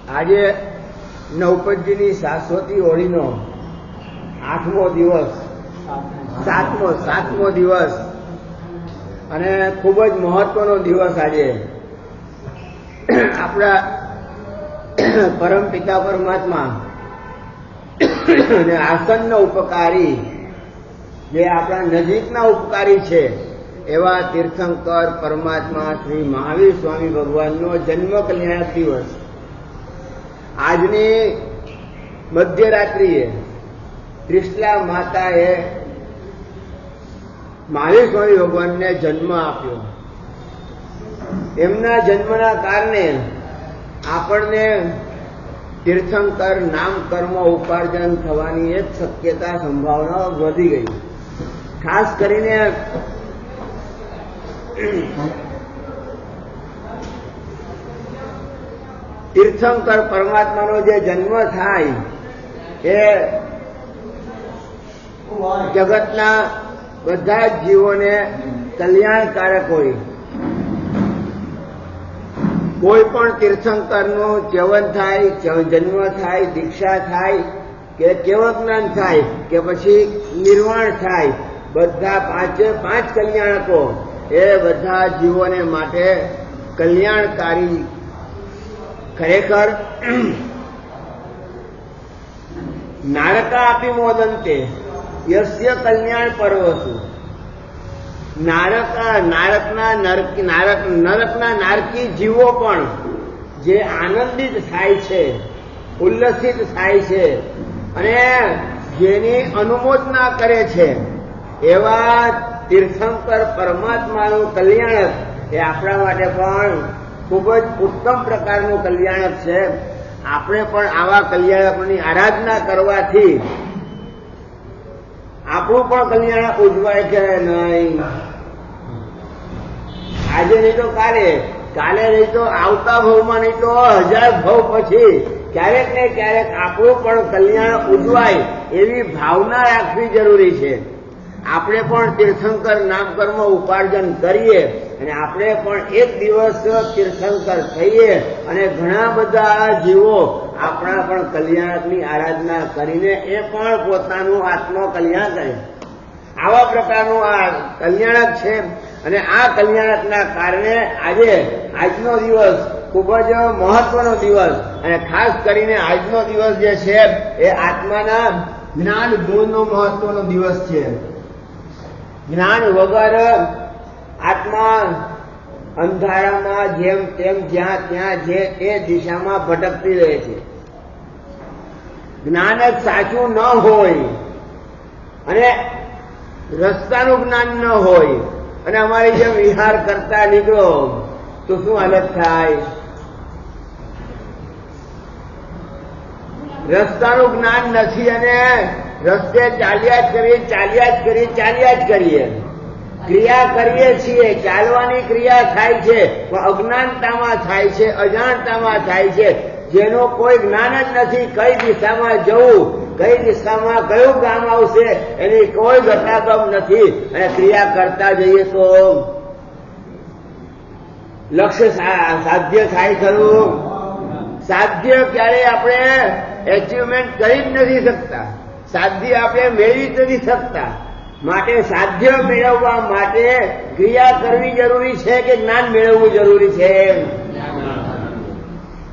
આજે નવપતજીની શાશ્વતી હોળીનો 8મો દિવસ, સાતમો દિવસ અને ખૂબ જ મહત્વનો દિવસ. આજે આપણા પરમ પિતા પરમાત્મા અને આસન્ન ઉપકારી, જે આપણા નજીકના ઉપકારી છે એવા તીર્થંકર પરમાત્મા શ્રી મહાવીર સ્વામી ભગવાનનો જન્મ કલ્યાણક દિવસ. આજની મધ્યરાત્રિએ ત્રિશલા માતાએ મહાવીર સ્વામી ભગવાનને જન્મ આપ્યો. એમના જન્મના કારણે આપણને તીર્થંકર નામ કર્મ ઉપાર્જન થવાની એક શક્યતા, સંભાવના વધી ગઈ. ખાસ કરીને તીર્થંકર પરમાત્માનો જે જન્મ થાય એ જગતના બધા જ જીવોને કલ્યાણકારક હોય. કોઈ પણ તીર્થંકરનું ચ્યવન થાય, જન્મ થાય, દીક્ષા થાય કે કેવજ્ઞાન થાય કે પછી નિર્વાણ થાય, બધા પાંચ કલ્યાણકો એ બધા જીવોને માટે કલ્યાણકારી. ખરેખર નારકા આપી મોદંતે યસ્ય કલ્યાણ પર્વતું. નરકના નારકી જીવો પણ જે આનંદિત થાય છે, ઉલ્લસિત થાય છે અને જેની અનુમોદના કરે છે, એવા તીર્થંકર પરમાત્માનું કલ્યાણક એ આપણા માટે પણ ખૂબ જ ઉત્તમ પ્રકારનું કલ્યાણક છે. આપણે પણ આવા કલ્યાણકની આરાધના કરવાથી આપણું પણ કલ્યાણ ઉજવાય કે નહીં. આજે નહીં તો કાલે નહીં તો આવતા ભવમાં, નહીં તો 1000 ભવ પછી ક્યારેક ને ક્યારેક આપણું પણ કલ્યાણ ઉજવાય એવી ભાવના રાખવી જરૂરી છે. આપણે પણ તીર્થંકર નામ કર્મ ઉપાર્જન કરીએ અને આપણે પણ એક દિવસ તીર્થંકર થઈએ અને ઘણા બધા જીવો આપણા પણ કલ્યાણકની આરાધના કરીને એ પણ પોતાનું આત્મ કલ્યાણ કરે. આવા પ્રકારનું આ કલ્યાણક છે અને આ કલ્યાણકના કારણે આજનો દિવસ ખૂબ જ મહત્વનો દિવસ. અને ખાસ કરીને આજનો દિવસ જે છે એ આત્માના જ્ઞાન ગુણનો મહત્વનો દિવસ છે. જ્ઞાન વગર આત્મા અંધારામાં જેમ તેમ જ્યાં ત્યાં જે તે દિશામાં ભટકતી રહે છે. જ્ઞાન જ સાચું ન હોય અને રસ્તાનું જ્ઞાન ન હોય અને અમારી જેમ વિહાર કરતા નીકળો તો શું હાલત થાય? રસ્તાનું જ્ઞાન નથી અને રસ્તે ચાલ્યા જ કરીએ. ક્રિયા કરીએ છીએ, ચાલવાની ક્રિયા થાય છે પણ અજ્ઞાનતામાં થાય છે, અજાણતામાં થાય છે, જેનો કોઈ જ્ઞાન જ નથી. કઈ દિશામાં જવું, કઈ દિશામાં કયું ગામ આવશે એની કોઈ ઘટાગમ નથી. અને ક્રિયા કરતા જઈએ તો લક્ષ્ય સાધ્ય થાય ખરું? સાધ્ય ક્યારે આપણે એચિવમેન્ટ કરી જ નથી શકતા, સાધ્ય આપણે મેળવી જ નથી શકતા. માટે સાધ્ય મેળવવા માટે ક્રિયા કરવી જરૂરી છે કે જ્ઞાન મેળવવું જરૂરી છે?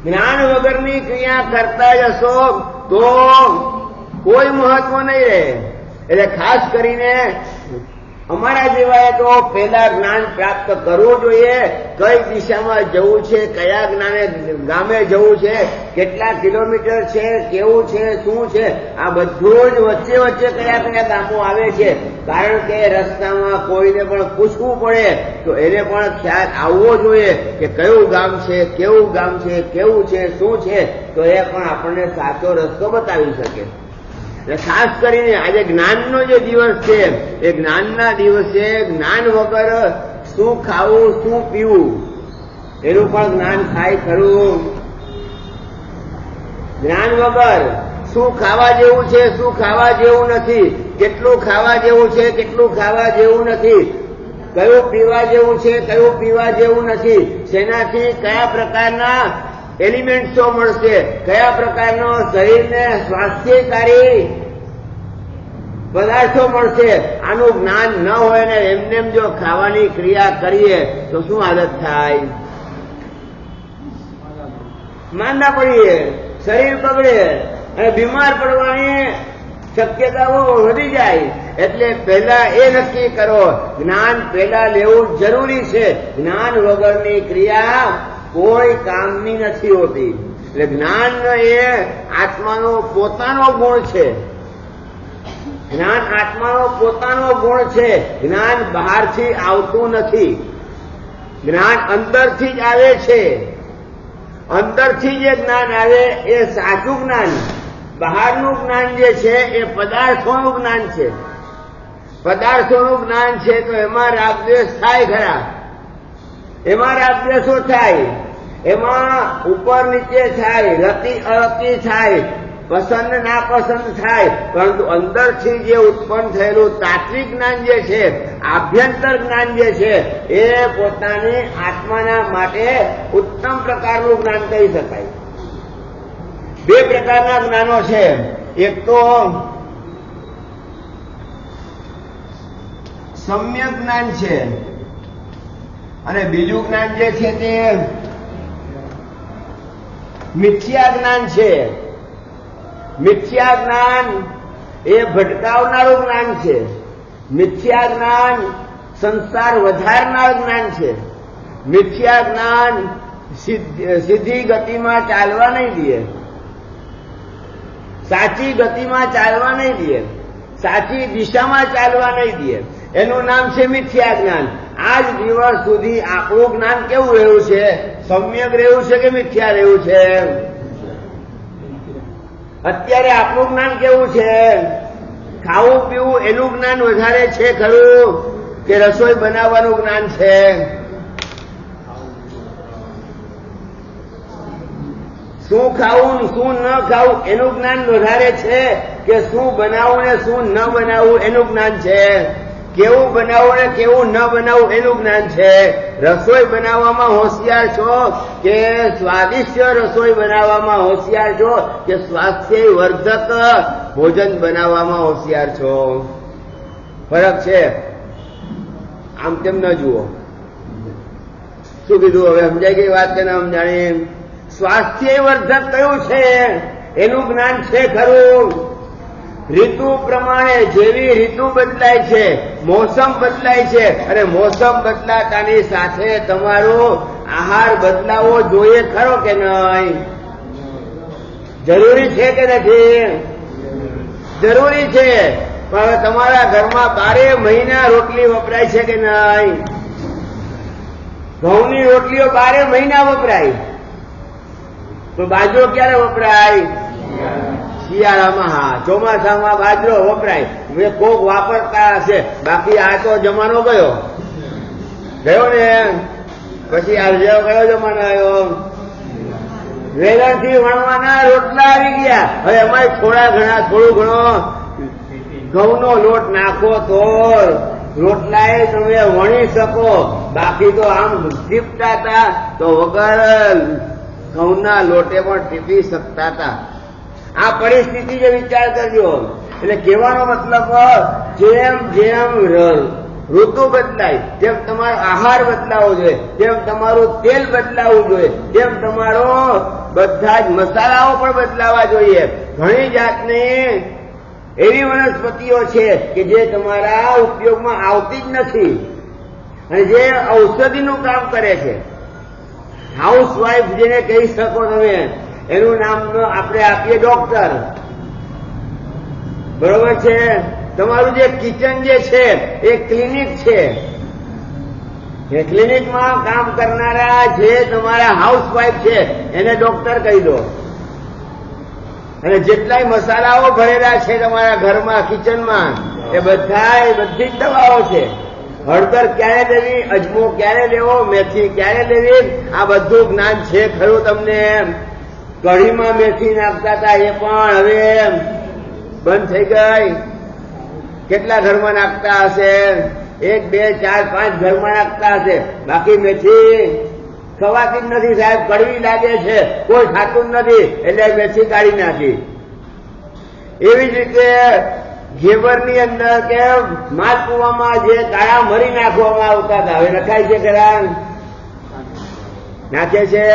જ્ઞાન વગરની ક્રિયા કરતા જશો તો કોઈ મહત્વ નહીં રહે. એટલે ખાસ કરીને અમારા જેવાએ તો પહેલા જ્ઞાન પ્રાપ્ત કરવું જોઈએ. કઈ દિશામાં જવું છે, કયા ગામે જવું છે, કેટલા કિલોમીટર છે, કેવું છે, શું છે, આ બધું જ વચ્ચે કયા ગામો આવે છે. કારણ કે રસ્તામાં કોઈને પણ પૂછવું પડે તો એને પણ ખ્યાલ આવવો જોઈએ કે કયું ગામ છે, કેવું ગામ છે, કેવું છે, શું છે, તો એ પણ આપણને સાચો રસ્તો બતાવી શકે. ખાસ કરીને આજે જ્ઞાનનો જે દિવસ છે એ જ્ઞાનના દિવસે જ્ઞાન વગર શું ખાવું, શું પીવું એનું પણ જ્ઞાન થાય ખરું? જ્ઞાન વગર શું ખાવા જેવું છે, શું ખાવા જેવું નથી, કેટલું ખાવા જેવું છે, કેટલું ખાવા જેવું નથી, કયું પીવા જેવું છે, કયું પીવા જેવું નથી, શેનાથી કયા પ્રકારના એલિમેન્ટ્સો મળશે, કયા પ્રકારનો શરીરને સ્વાસ્થ્યકારી પદાર્થો મળશે, આનું જ્ઞાન ન હોય ને એમને જો ખાવાની ક્રિયા કરીએ તો શું હાલત થાય? માંદા પડીએ, શરીર બગડે અને બીમાર પડવાની શક્યતાઓ વધી જાય. એટલે પહેલા એ નક્કી કરો, જ્ઞાન પહેલા લેવું જરૂરી છે. જ્ઞાન વગરની ક્રિયા કોઈ કામની નથી હોતી. એટલે જ્ઞાન એ આત્માનો પોતાનો ગુણ છે. જ્ઞાન આત્માનો પોતાનો ગુણ છે. જ્ઞાન બહારથી આવતું નથી, જ્ઞાન અંદરથી જ આવે છે. અંદરથી જે જ્ઞાન આવે એ સાચું જ્ઞાન. બહારનું જ્ઞાન જે છે એ પદાર્થોનું જ્ઞાન છે. પદાર્થોનું જ્ઞાન છે તો એમાં રાગદ્વેષ થાય ખરા, એમાં રાગદ્વેષો થાય, એમાં ઉપર નીચે થાય, રતિ અરતિ થાય, પસંદ નાપસંદ થાય. પરંતુ અંદરથી જે ઉત્પન્ન થયેલું તાત્વિક જ્ઞાન જે છે, આભ્યંતર જ્ઞાન જે છે, એ પોતાની આત્માના માટે ઉત્તમ પ્રકારનું જ્ઞાન કહી શકાય. બે પ્રકારના જ્ઞાનો છે. એક તો સમ્યક જ્ઞાન છે અને બીજું જ્ઞાન જે છે તે મિથ્યા જ્ઞાન છે. મિથ્યા જ્ઞાન એ ભટકાવનારું જ્ઞાન છે. મિથ્યા જ્ઞાન સંસાર વધારનાર જ્ઞાન છે. મિથ્યા જ્ઞાન સીધી ગતિમાં ચાલવા નહીં દે, સાચી ગતિમાં ચાલવા નહીં દે, સાચી દિશામાં ચાલવા નહીં દે. એનું નામ છે મિથ્યા જ્ઞાન. આજ દિવસ સુધી આપણું જ્ઞાન કેવું રહ્યું છે? સમ્યક રહ્યું છે કે મિથ્યા રહ્યું છે? અત્યારે આપણું જ્ઞાન કેવું છે? ખાવું પીવું એનું જ્ઞાન વધારે છે ખરું કે રસોઈ બનાવવાનું જ્ઞાન છે? શું ખાવું શું ન ખાવું એનું જ્ઞાન વધારે છે કે શું બનાવવું ને શું ન બનાવવું એનું જ્ઞાન છે? કેવું બનાવવું ને કેવું ન બનાવવું એનું જ્ઞાન છે? રસોઈ બનાવવામાં હોશિયાર છો કે સ્વાદિષ્ટ રસોઈ બનાવવામાં હોશિયાર છો કે સ્વાસ્થ્ય વર્ધક ભોજન બનાવવામાં હોશિયાર છો? ફરક છે. આમ તેમ ન જુઓ. શું કીધું? હવે સમજાય ગઈ વાત કે ના સમજાણી? સ્વાસ્થ્ય વર્ધક કયું છે એનું જ્ઞાન છે ખરું? ઋતુ પ્રમાણે જેવી ઋતુ બદલાય છે, મોસમ બદલાય છે, અને મોસમ બદલાતાની સાથે તમારો આહાર બદલાવો જોઈએ ખરો કે નહીં? જરૂરી છે કે નથી? જરૂરી છે. પણ તમારા ઘરમાં 12 મહિના રોટલી વપરાય છે કે નહીં? ઘઉંની રોટલીઓ 12 મહિના વપરાય, તો બાજરો ક્યારે વપરાય? શિયાળામાં. હા, ચોમાસામાં બાજરો વપરાય. કોક વાપરતા હશે, બાકી આ તો જમાનો ગયો ને. પછી આ કયો જમાનો આવ્યો? વેલણથી વણવાના રોટલા આવી ગયા. હવે અમારે થોડું ઘણો ઘઉંનો લોટ નાખો તો રોટલા એ તમે વણી શકો. બાકી તો આમ ટીપતા હતા તો વગર ઘઉંના લોટે પણ ટીપી શકતા હતા. આ પરિસ્થિતિ જે વિચાર કરજો. એટલે કહેવાનો મતલબ, જેમ જેમ ઋતુ બદલાય તેમ તમારો આહાર બદલાવો જોઈએ, તેમ તમારું તેલ બદલાવવું જોઈએ, તેમ તમારો બધા જ મસાલાઓ પણ બદલાવા જોઈએ. ઘણી જાતની એવી વનસ્પતિઓ છે કે જે તમારા ઉપયોગમાં આવતી જ નથી અને જે ઔષધિનું કામ કરે છે. હાઉસવાઇફ જેને કહી શકો તમે, એનું નામ આપણે આપીએ ડોક્ટર. બરોબર છે? તમારું જે કિચન જે છે એ ક્લિનિક છે. એ ક્લિનિકમાં કામ કરનારા જે તમારા હાઉસવાઇફ છે એને ડોક્ટર કહી દો. અને જેટલાય મસાલાઓ ભરેલા છે તમારા ઘરમાં, કિચનમાં, એ બધી જ દવાઓ છે. હળદર ક્યારે લેવી, અજમો ક્યારે લેવો, મેથી ક્યારે લેવી, આ બધું જ્ઞાન છે ખરું તમને? કઢીમાં મેથી નાખતા હતા એ પણ હવે બંધ થઈ ગઈ. કેટલા ઘરમાં નાખતા હશે? 1, 2, 4, 5 ઘરમાં નાખતા હશે. બાકી મેથી ખવાતી જ નથી સાહેબ, કડવી લાગે છે, કોઈ ખાતું જ નથી એટલે બેસી કાઢી નાખી. એવી જ રીતે ઘેવરની અંદર કે માલપુવામાં જે કાળા મરી નાખવામાં આવતા હતા, હવે નખાય છે ખરા? નાખે છે?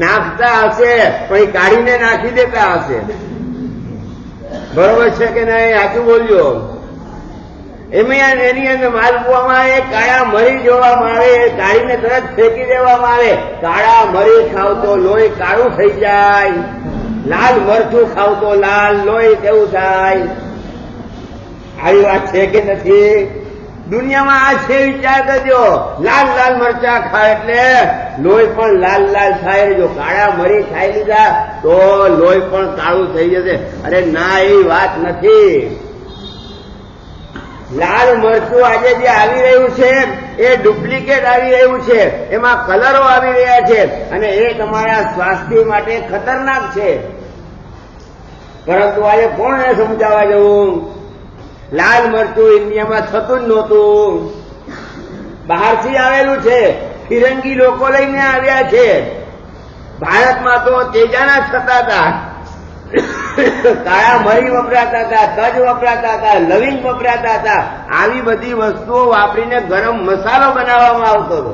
નાખતા હશે પણ એ કાઢીને નાખી દેતા હશે. બરોબર છે કે નહીં? સાચું બોલજો. એની અંદર માલપુવામાં એ કાળા મરી જોવામાં આવે, કાઢીને તરત ફેંકી દેવામાં આવે. કાળા મરી ખાવ તો લોહી કાળું થઈ જાય, લાલ મરચું ખાવ તો લાલ લોહી કેવું થાય? આવી વાત છે કે નથી? દુનિયામાં આ છે, વિચાર કરજો. લાલ લાલ મરચા ખાય એટલે લોહી પણ લાલ લાલ થાય. જો કાળા મરી ખાઈ લીધા તો લોહી પણ કાળું થઈ જશે. અરે ના, એવી વાત નથી. લાલ મરચું આજે જે આવી રહ્યું છે એ ડુપ્લિકેટ આવી રહ્યું છે, એમાં કલરો આવી રહ્યા છે અને એ તમારા સ્વાસ્થ્ય માટે ખતરનાક છે. પરંતુ આજે કોણ સમજાવવા જવું? લાલ મરચું ઇન્ડિયામાં થતું જ નહોતું, બહારથી આવેલું છે. ફિરંગી લોકો લઈને આવ્યા છે. ભારતમાં તો તેજાના થતા હતા, કાળા મરી વપરાતા હતા, તજ વપરાતા હતા, લવિંગ વપરાતા હતા. આવી બધી વસ્તુઓ વાપરીને ગરમ મસાલો બનાવવામાં આવતો હતો.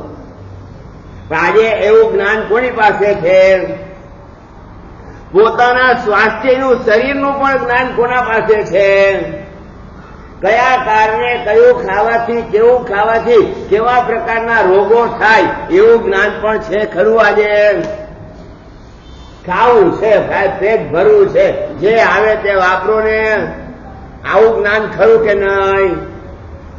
પણ આજે એવું જ્ઞાન કોની પાસે છે? પોતાના સ્વાસ્થ્યનું, શરીરનું પણ જ્ઞાન કોના પાસે છે? કયા કારણે કયું ખાવાથી, કેવું ખાવાથી કેવા પ્રકારના રોગો થાય એવું જ્ઞાન પણ છે ખરું? આજે ખાવું છે, પેટ ભરવું છે, જે આવે તે વાપરો ને, આવું જ્ઞાન ખરું કે નહીં?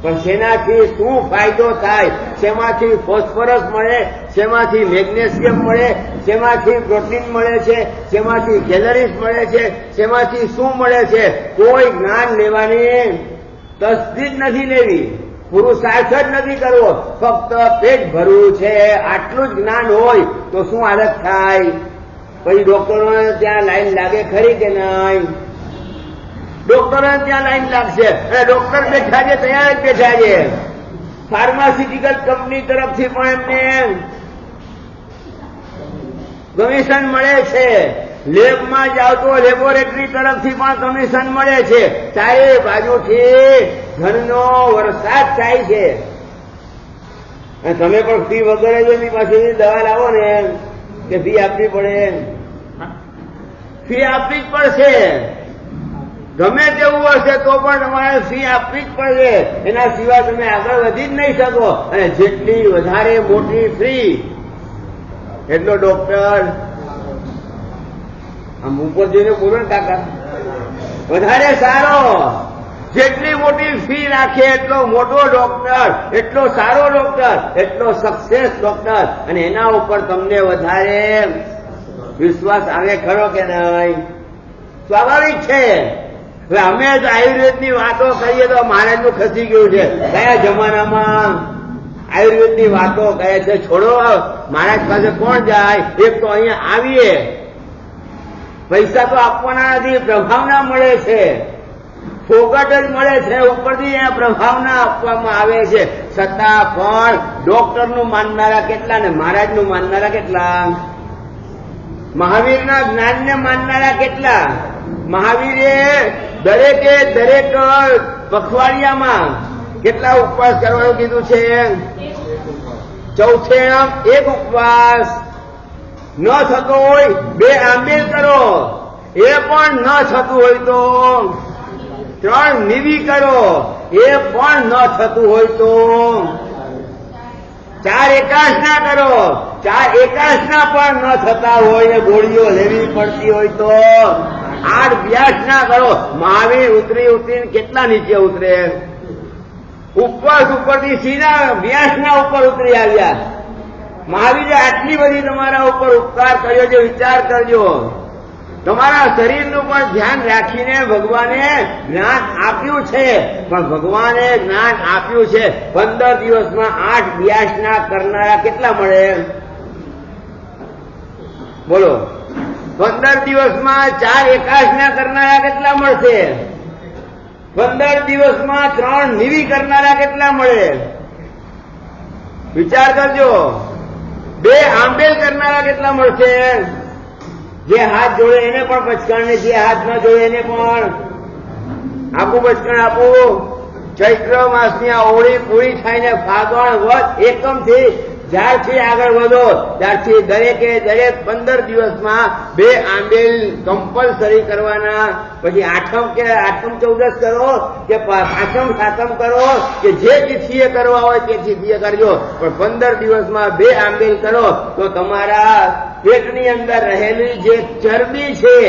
પણ શેનાથી શું ફાયદો થાય? શેમાંથી ફોસ્ફરસ મળે, શેમાંથી મેગ્નેશિયમ મળે, શેમાંથી પ્રોટીન મળે છે, શેમાંથી કેલરીઝ મળે છે, શેમાંથી શું મળે છે? કોઈ જ્ઞાન લેવાની તસ્દી જ નથી લેવી, પુરુષાર્થ જ નથી કરવો, ફક્ત પેટ ભરવું છે. આટલું જ જ્ઞાન હોય તો શું હાલત થાય? પછી ડોક્ટરોને ત્યાં લાઈન લાગે ખરી કે નહીં? ડોક્ટરોને ત્યાં લાઈન લાગશે અને ડોક્ટર બેઠા છે, તૈયાર જ બેઠા છે. ફાર્માસ્યુટિકલ કંપની તરફથી પણ એમને કમિશન મળે છે. લેબમાં જાઓ તો લેબોરેટરી તરફથી પણ કમિશન મળે છે. ચારે બાજુથી ધનનો વરસાદ થાય છે. અને તમે પણ ફી વગર જ એની પાસેથી દવા લાવો ને કે ફી આપવી પડે? ફી આપવી જ પડશે. ગમે તેવું હશે તો પણ તમારે ફી આપવી જ પડશે. એના સિવાય તમે આગળ વધી જ નહીં શકો. અને જેટલી વધારે મોટી ફી એટલો ડોક્ટર, આમ ઉપર જઈને બોલો ને કાકા, વધારે સારો. જેટલી મોટી ફી રાખે એટલો મોટો ડોક્ટર, એટલો સારો ડોક્ટર, એટલો સક્સેસ ડોક્ટર. અને એના ઉપર તમને વધારે વિશ્વાસ આવે ખરો કે નહીં? સ્વાભાવિક છે. હવે અમે જ આયુર્વેદની વાતો કરીએ તો મહારાજનું ખસી ગયું છે. કયા જમાનામાં આયુર્વેદની વાતો કહે છે? છોડો, મહારાજ પાસે કોણ જાય? એક તો અહીંયા આવીએ, પૈસા તો આપવાના નથી, પ્રભાવના મળે છે, ફોકટ જ મળે છે. ઉપરથી અહીંયા પ્રભાવના આપવામાં આવે છે. છતાં પણ ડોક્ટરનું માનનારા કેટલા ને મહારાજનું માનનારા કેટલા? મહાવીરના જ્ઞાનને માનનારા કેટલા? મહાવીરે દરેકે દરેક પખવાડિયામાં કેટલા ઉપવાસ કરવાનું કીધું છે? ચોથે એક ઉપવાસ. ન થતો હોય 2 આંબેલ કરો. એ પણ ન થતું હોય તો 3 નીવી કરો. એ પણ ન થતું હોય તો 4 એકાદશના કરો. 4 એકાદશના પણ ન થતા હોય ને ગોળીઓ લેવી પડતી હોય તો 8 વ્યાસના કરો. મહાવીર ઉતરીને કેટલા નીચે ઉતરે? ઉપવાસ ઉપરથી સીધા વ્યાસના ઉપર ઉતરી આવ્યા. મહાવીરે આટલી બધી તમારા ઉપર ઉપકાર કર્યો છે. વિચાર કરજો. તમારા શરીરનું પણ ધ્યાન રાખીને ભગવાને જ્ઞાન આપ્યું છે. પણ ભગવાને જ્ઞાન આપ્યું છે. 15 દિવસમાં 8 વ્યાસના કરનારા કેટલા મળે? બોલો. 15 દિવસમાં 4 એકાદશના કરનારા કેટલા મળશે? 15 દિવસમાં 3 નીવી કરનારા કેટલા મળે? વિચાર કરજો. બે આંબેલ કરનારા કેટલા મળશે? જે હાથ જોડે એને પણ પચકાણ ને જે હાથ ન જોડે એને પણ આપું પચકાણ આપું. ચૈત્ર માસની આ ઓળી પૂરી થઈને ફાગણ વધ એકમથી જ્યારથી આગળ વધો ત્યારથી દરેકે દરેક 15 દિવસમાં બે આંબેલ કમ્પલસરી કરવાના. પછી આઠમ ચૌદસ કરો કે પાંચમ સાતમ કરો કે જે તિથિએ કરવા હોય તે તિથિએ કરજો, પણ 15 દિવસમાં બે આંબેલ કરો તો તમારા પેટની અંદર રહેલી જે ચરબી છે,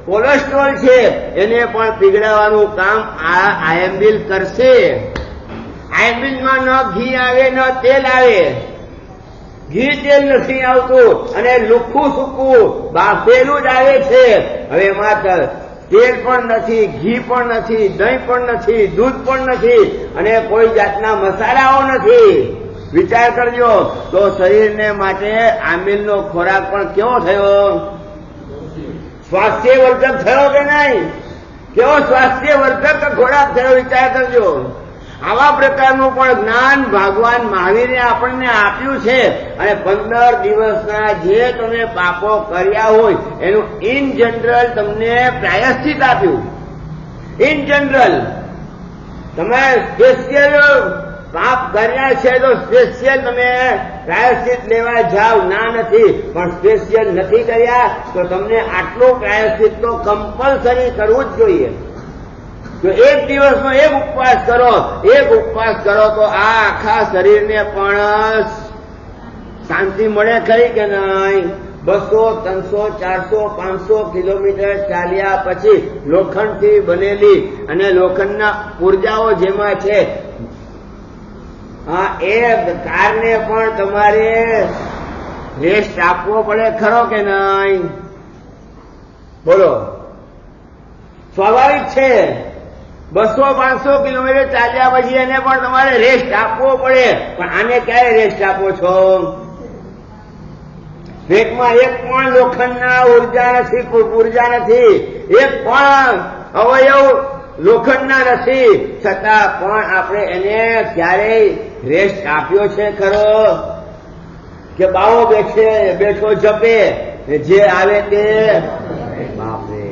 કોલેસ્ટ્રોલ છે, એને પણ પીગળાવવાનું કામ આ આયંબિલ કરશે. આયંબિલમાં ન ઘી આવે ન તેલ આવે. ઘી તેલ નથી આવતું અને લુખું સૂકું બાફેલું જ આવે છે. હવે એમાં તેલ પણ નથી, ઘી પણ નથી, દહીં પણ નથી, દૂધ પણ નથી અને કોઈ જાતના મસાલાઓ નથી. વિચાર કરજો તો શરીરને માટે આંબિલનો ખોરાક પણ કેવો થયો? સ્વાસ્થ્યવર્ધક થયો કે નહીં? કેવો સ્વાસ્થ્યવર્ધક ખોરાક થયો? વિચાર કરજો. આવા પ્રકારનું પણ જ્ઞાન ભગવાન મહાવીરે આપણને આપ્યું છે અને 15 દિવસના જે તમે પાપો કર્યા હોય એનું ઇન જનરલ તમને પ્રાયશ્ચિત આપ્યું. ઇન જનરલ તમે સ્પેશિયલ પાપ કર્યા છે તો સ્પેશિયલ તમે પ્રાયશ્ચિત લેવા જાવ ના નથી, પણ સ્પેશિયલ નથી કર્યા તો તમને આટલું પ્રાયશ્ચિત તો કમ્પલસરી કરવું જ જોઈએ. તો એક દિવસનો એક ઉપવાસ કરો તો આ આખા શરીરને પણ શાંતિ મળે ખરી કે નહીં? 200, 300, 400, 500 કિલોમીટર ચાલ્યા પછી લોખંડથી બનેલી અને લોખંડના ઉર્જાઓ જેમાં છે એ કારને પણ તમારે રેસ્ટ આપવો પડે ખરો કે નહીં? બોલો. સ્વાભાવિક છે. 200-500 કિલોમીટર ચાલ્યા પછી એને પણ તમારે રેસ્ટ આપવો પડે, પણ આને ક્યારે રેસ્ટ આપો છો? પેટમાં એક પણ લોખંડના ઉર્જા નથી, એક પણ અવયવ લોખંડના નથી, છતાં પણ આપણે એને ક્યારેય રેસ્ટ આપ્યો છે ખરો? કે બાવો બેઠો જપે જે આવે તે બાપરે.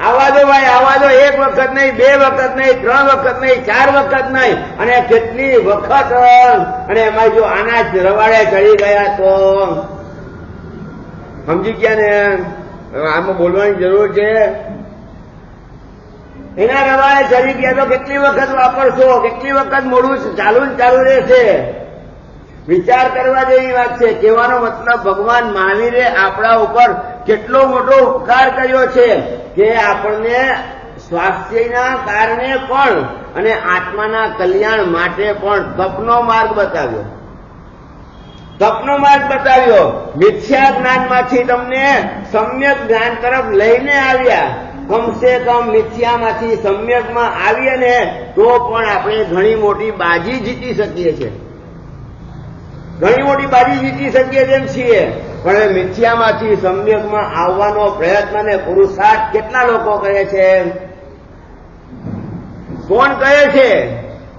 આવા દો ભાઈ, આવા દો. એક વખત નહીં, બે વખત નહીં, 3 વખત નહીં, 4 વખત નહીં, અને કેટલી વખત. અને એમાં જો આના જ રવાડે ચડી ગયા તો સમજી ગયા ને? આમાં બોલવાની જરૂર છે. એના રવાડે ચડી ગયા તો કેટલી વખત વાપરશો? કેટલી વખત મોડું ચાલુ રહેશે? વિચાર કરવા જેવી વાત છે. કહેવાનો મતલબ ભગવાન મહાવીરે આપણા ઉપર કેટલો મોટો ઉપકાર કર્યો છે કે આપણને સ્વાસ્થ્યના કારણે પણ અને આત્માના કલ્યાણ માટે પણ તપનો માર્ગ બતાવ્યો. મિથ્યા જ્ઞાનમાંથી તમને સમ્યક જ્ઞાન તરફ લઈને આવ્યા. કમસે કમ મિથ્યામાંથી સમ્યકમાં આવીએ ને તો પણ આપણે ઘણી મોટી બાજી જીતી શકીએ છીએ. તેમ છીએ. પણ મિથ્યામાંથી સમ્યકમાં આવવાનો પ્રયત્ન ને પુરુષાર્થ કેટલા લોકો કરે છે? કોણ કરે છે?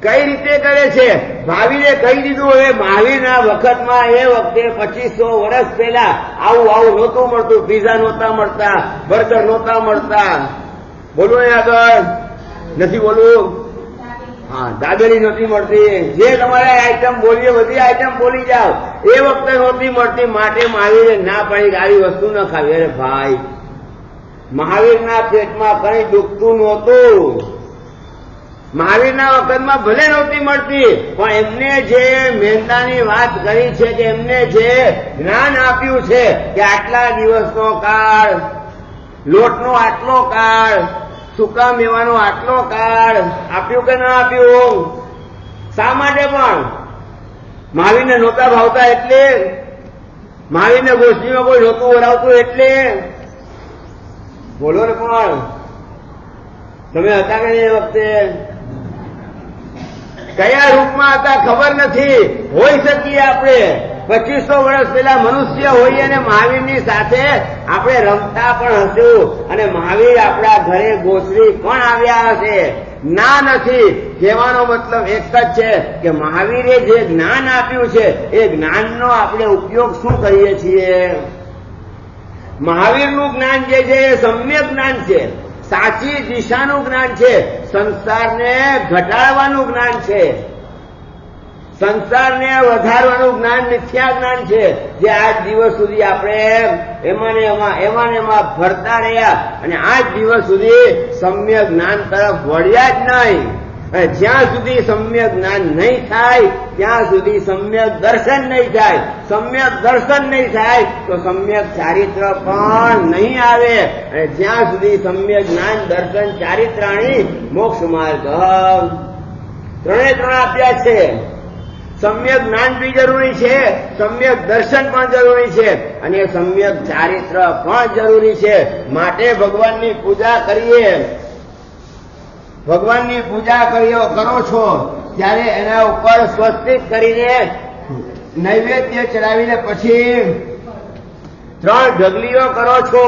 કઈ રીતે કરે છે? મહાવીરે કહી દીધું. હવે મહાવીરના વખતમાં એ વખતે 2500 વર્ષ પહેલા આવું નહોતું મળતું. પીઝા નહોતા મળતા, બર્ગર નહોતા મળતા. બોલો ને આગળ. નથી બોલવું? હા, દાબેલી નહોતી મળતી. જે તમારે આઈટમ બોલીએ બધી આઈટમ બોલી જાઓ. એ વખતે નહોતી મળતી, માટે મહાવીરે ના પાડી આવી વસ્તુ ન ખાવી. અરે ભાઈ, મહાવીરના પેટમાં કઈ દુખતું નહોતું. મહાવીરના વખતમાં ભલે નહોતી મળતી, પણ એમને જે મહેનતાની વાત કરી છે કે એમને જે જ્ઞાન આપ્યું છે કે આટલા દિવસનો કાળ, લોટનો આટલો કાળ, સૂકા મેવાનો આટલો કાળ આપ્યું કે ના આપ્યું? શા માટે? પણ મહાવીરને નહોતા ભાવતા એટલે? મહાવીરને ગોષ્ઠીમાં કોઈ નહોતું વરાવતું એટલે? બોલો ને. પણ તમે હતા કે એ વખતે? કયા રૂપમાં હતા ખબર નથી. હોઈ શકીએ આપણે 2500 વર્ષ પહેલા મનુષ્ય હોઈએ અને મહાવીરની સાથે આપણે રમતા પણ હશું અને મહાવીર આપણા ઘરે ગોસરી પણ આવ્યા હશે. ના નથી. કહેવાનો મતલબ એક જ છે કે મહાવીરે જે જ્ઞાન આપ્યું છે એ જ્ઞાનનો આપણે ઉપયોગ શું કરીએ છીએ? મહાવીરનું જ્ઞાન જે છે એ સમ્યક જ્ઞાન છે, સાચી દિશાનું જ્ઞાન છે, સંસારને ઘટાડવાનું જ્ઞાન છે, સંસારને વધારવાનું જ્ઞાન મિથ્યા જ્ઞાન છે, જે આજ દિવસ સુધી આપણે એમાં ફરતા રહ્યા અને આજ દિવસ સુધી સમ્યક જ્ઞાન તરફ વળ્યા જ નહીં. જ્યાં સુધી સમ્યક જ્ઞાન નહીં થાય ત્યાં સુધી સમ્યક દર્શન નહીં થાય. સમ્યક દર્શન નહીં થાય તો સમ્યક ચારિત્ર પણ નહીં આવે. અને જ્યાં સુધી સમ્યક જ્ઞાન દર્શન ચારિત્રાણી મોક્ષ માર્ગ ત્રણે ત્રણ આપ્યા છે. સમ્યક જ્ઞાન બી જરૂરી છે, સમ્યક દર્શન પણ જરૂરી છે અને સમ્યક ચારિત્ર પણ જરૂરી છે. માટે ભગવાનની પૂજા કરીએ, ભગવાનની પૂજા કરો છો ત્યારે એના ઉપર સ્વસ્તિક કરીને નૈવેદ્ય ચડાવીને પછી 3 ઢગલીઓ કરો છો,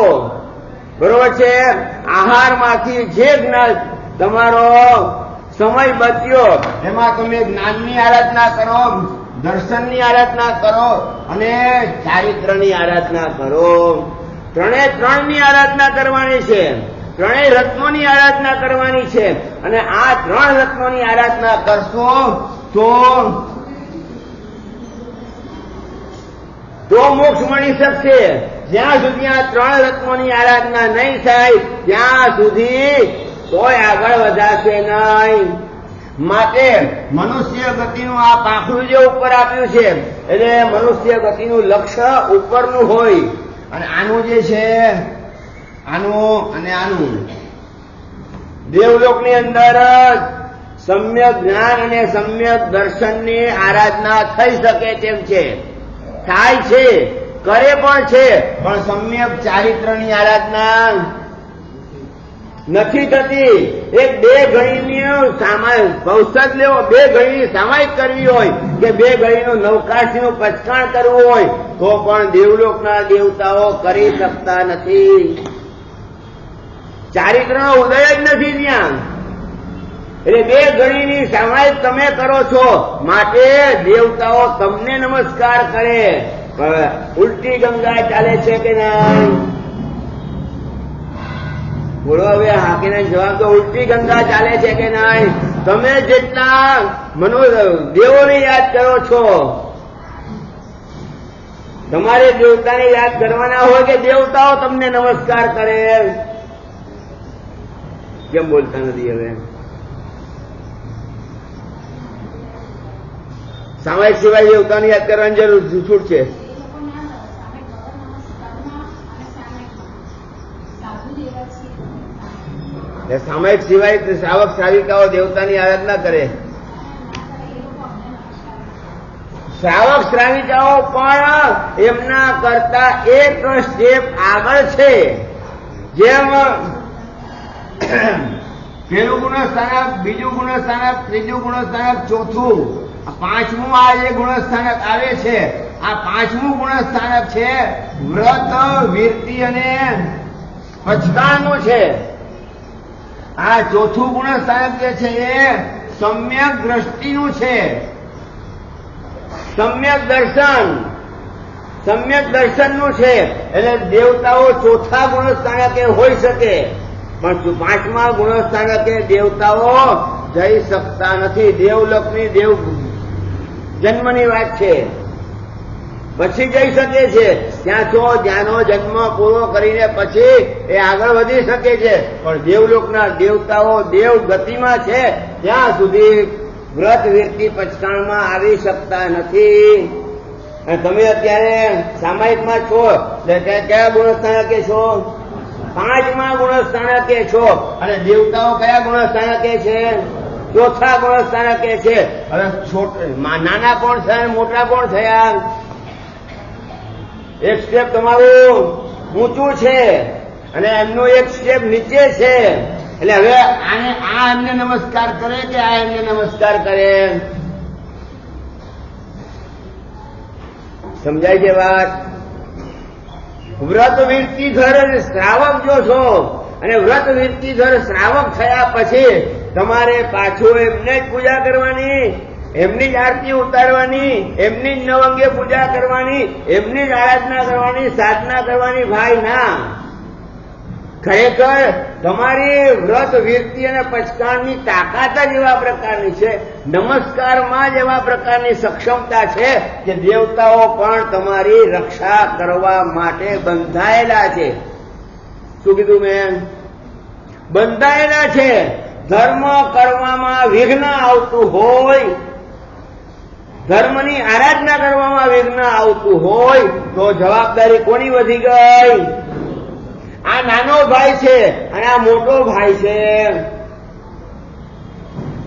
બરોબર છે? આહારમાંથી જે જ્ઞાન તમારો સમય બચ્યો એમાં તમે જ્ઞાનની આરાધના કરો, દર્શનની આરાધના કરો અને ચારિત્રની આરાધના કરો. ત્રણે ત્રણની આરાધના કરવાની છે, ત્રણેય રત્નોની આરાધના કરવાની છે. અને આ 3 રત્નોની આરાધના કરશો તો મોક્ષ મળી શકશે. જ્યાં સુધી આ 3 રત્નોની આરાધના નહીં થાય ત્યાં સુધી કોઈ આગળ વધાશે નહીં. માટે મનુષ્ય ગતિનું આ પાંખડું જે ઉપર આપ્યું છે એટલે મનુષ્ય ગતિનું લક્ષ્ય ઉપરનું હોય અને આનું જે છે આનું અને આનું દેવલોકની અંદર સમ્યક જ્ઞાન અને સમ્યક દર્શનની આરાધના થઈ શકે તેમ છે, થાય છે, કરે પણ છે. પણ સમ્યક ચારિત્રની આરાધના નથી થતી. એક 2 ઘડીની ઔષધ લેવો, 2 ઘડીની સામાયિક કરવી હોય કે 2 ઘડીનું નવકાશીનું પચકાણ કરવું હોય તો પણ દેવલોકના દેવતાઓ કરી શકતા નથી. ચારિત્રનો ઉદય જ નથી ત્યાં. એટલે 2 ઘડીની સામાયિક તમે કરો છો માટે દેવતાઓ તમને નમસ્કાર કરે. ઉલટી ગંગા ચાલે છે કે નહીં? બોલો હવે, હાકીને જવાબ તો ઉલટી ગંગા ચાલે છે કે નહીં? તમે જેટલા દેવોને યાદ કરો છો, તમારે દેવતાને યાદ કરવાના હોય કે દેવતાઓ તમને નમસ્કાર કરે? કેમ બોલતા નથી? હવે સામાયિક સિવાય દેવતાને યાદ કરવાની જરૂર છૂટ છે. સામાયિક સિવાય શ્રાવક શ્રાવિકાઓ દેવતાની આરાધના કરે. શ્રાવક શ્રાવિકાઓ પણ એમના કરતા એક સ્ટેપ આગળ છે. જેમ પેલું ગુણસ્થાનક, બીજું ગુણસ્થાનક, ત્રીજું ગુણસ્થાનક, ચોથું, 5મું આ જે ગુણસ્થાનક આવે છે, આ 5મું ગુણસ્થાનક છે વ્રત, વિરતિ અને પચકાણનું છે. આ ચોથું ગુણસ્થાનક જે છે એ સમ્યક દ્રષ્ટિનું છે, સમ્યક દર્શનનું છે. એટલે દેવતાઓ ચોથા ગુણસ્થાનકે હોઈ શકે પણ 5મા ગુણસ્થાનકે દેવતાઓ જઈ શકતા નથી. દેવલોકની દેવ જન્મની વાત છે, પછી જઈ શકે છે. ત્યાંનો જન્મ પૂરો કરીને પછી એ આગળ વધી શકે છે. પણ દેવલોકના દેવતાઓ દેવ ગતિમાં છે ત્યાં સુધી વ્રત, વિરતિ, પચકાણમાં આવી શકતા નથી. અને તમે અત્યારે સામાયિકમાં છો એટલે કયા ગુણસ્થાનકે છો? 5મા ગુણસ્થાનકે છો. અને દેવતાઓ કયા ગુણસ્થાનકે છે? ચોથા ગુણસ્થાનકે છે. હવે નાના કોણ થયા, મોટા કોણ થયા? એક સ્ટેપ તમારું ઊંચું છે અને એમનું એક સ્ટેપ નીચે છે. એટલે હવે આ એમને નમસ્કાર કરે કે આ એમને નમસ્કાર કરે? સમજાય છે વાત? વ્રત વિરતિ ઘર શ્રાવક જો છો અને વ્રત વિરતિ ઘર શ્રાવક થયા પછી તમારે પાછું એમને જ પૂજા કરવાની, એમની જ આરતી ઉતારવાની, એમની જ નવંગે પૂજા કરવાની, એમની જ આરાધના કરવાની, સાધના કરવાની. ભાઈ ના, ખરેખર તમારી વ્રત વીરતી અને પચકાણની તાકાત જ એવા પ્રકારની છે, નમસ્કારમાં જ એવા પ્રકારની સક્ષમતા છે કે દેવતાઓ પણ તમારી રક્ષા કરવા માટે બંધાયેલા છે. શું કીધું મેં? બંધાયેલા છે. ધર્મ કરવામાં વિઘ્ન આવતું હોય, ધર્મની આરાધના કરવામાં વિઘ્ન આવતું હોય તો જવાબદારી કોની વધી ગઈ? આ નાનો ભાઈ છે અને આ મોટો ભાઈ છે.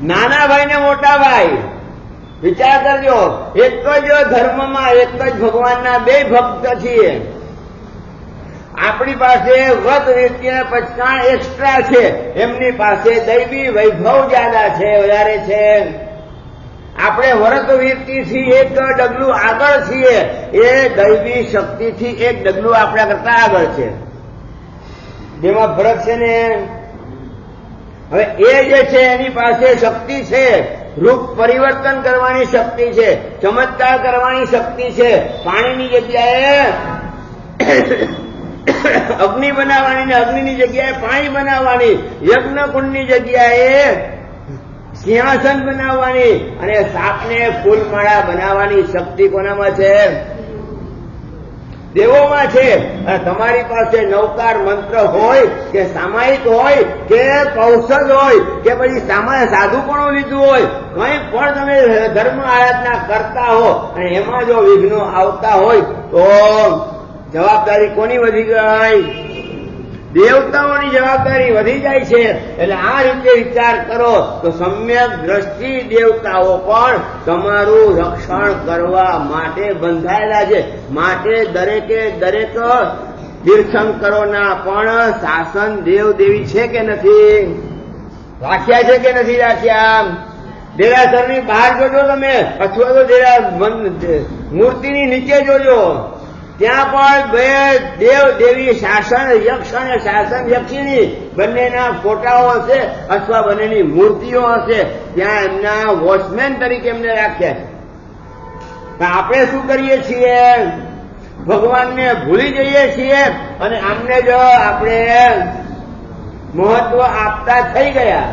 નાના ભાઈ ને મોટા ભાઈ વિચાર કરજો, એક જ ધર્મમાં એક જ ભગવાનના બે ભક્ત છીએ. આપણી પાસે વ્રત વીરતી અને પચકાણ એક્સ્ટ્રા છે, એમની પાસે દૈવી વૈભવ જ્યાદા છે, વધારે છે. આપણે વ્રત વીરતીથી એક ડગલું આગળ છીએ, એ દૈવી શક્તિથી એક ડગલું આપણા કરતા આગળ છે. જેમાં ફરક છે ને, હવે એ જે છે એની પાસે શક્તિ છે, રૂપ પરિવર્તન કરવાની શક્તિ છે, ચમત્કાર કરવાની શક્તિ છે. પાણીની જગ્યાએ અગ્નિ બનાવવાની ને અગ્નિની જગ્યાએ પાણી બનાવવાની, યજ્ઞ કુંડની જગ્યાએ સિંહાસન બનાવવાની અને સાપને ફૂલમાળા બનાવવાની શક્તિ કોનામાં છે? દેવોમાં છે. તમારી પાસે નવકાર મંત્ર હોય કે સામાયિક હોય કે કૌશલ હોય કે પછી સાધુ પણ લીધું હોય, કઈ પણ તમે ધર્મ આરાધના કરતા હો અને એમાં જો વિઘ્નો આવતા હોય તો જવાબદારી કોની વધી ગઈ? દેવતાઓની જવાબદારી વધી જાય છે. એટલે આ રીતે વિચાર કરો તો સમ્યક દ્રષ્ટિ દેવતાઓ પણ તમારું રક્ષણ કરવા માટે બંધાયેલા છે. માટે દરેકે દરેક તીર્થંકરોના પણ શાસન દેવ દેવી છે કે નથી રાખ્યા? છે કે નથી રાખ્યા? દેરાસરની બહાર જોજો તમે, અથવા તો મૂર્તિની નીચે જોજો, ત્યાં પણ બે દેવ દેવી શાસન યક્ષ અને શાસન યક્ષિણી બંનેના ફોટાઓ હશે અથવા બંનેની મૂર્તિઓ હશે. ત્યાં એમના વોચમેન તરીકે એમને રાખ્યા છે. આપણે શું કરીએ છીએ? ભગવાનને ભૂલી જઈએ છીએ અને આમને જો આપણે મહત્વ આપતા થઈ ગયા,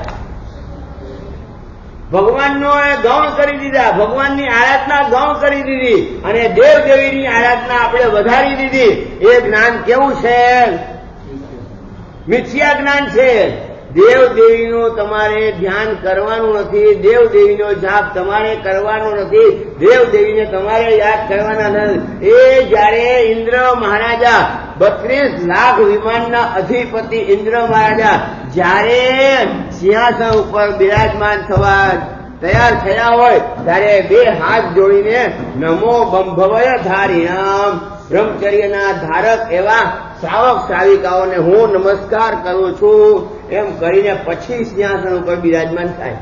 ભગવાનનો ગૌણ કરી દીધા, ભગવાનની આરાધના ગૌણ કરી દીધી અને દેવ દેવીની આરાધના આપણે વધારી દીધી. એ જ્ઞાન કેવું છે? મિથ્યા જ્ઞાન છે. દેવ દેવીનું તમારે ધ્યાન કરવાનું નથી, દેવ દેવીનો જાપ તમારે કરવાનો નથી, દેવ દેવીને તમારે યાદ કરવાના નથી. એ જયારે ઇન્દ્ર મહારાજા 32 લાખ વિમાનના અધિપતિ ઇન્દ્ર મહારાજા જયારે સિંહાસન ઉપર બિરાજમાન થવા તૈયાર થયા હોય ત્યારે બે હાથ જોડીને નમો બંભવય ધારિણામ, બ્રહ્મચર્યના ધારક એવા શ્રાવક શ્રાવિકાઓને હું નમસ્કાર કરું છું એમ કરીને પછી સિંહાસન ઉપર બિરાજમાન થાય.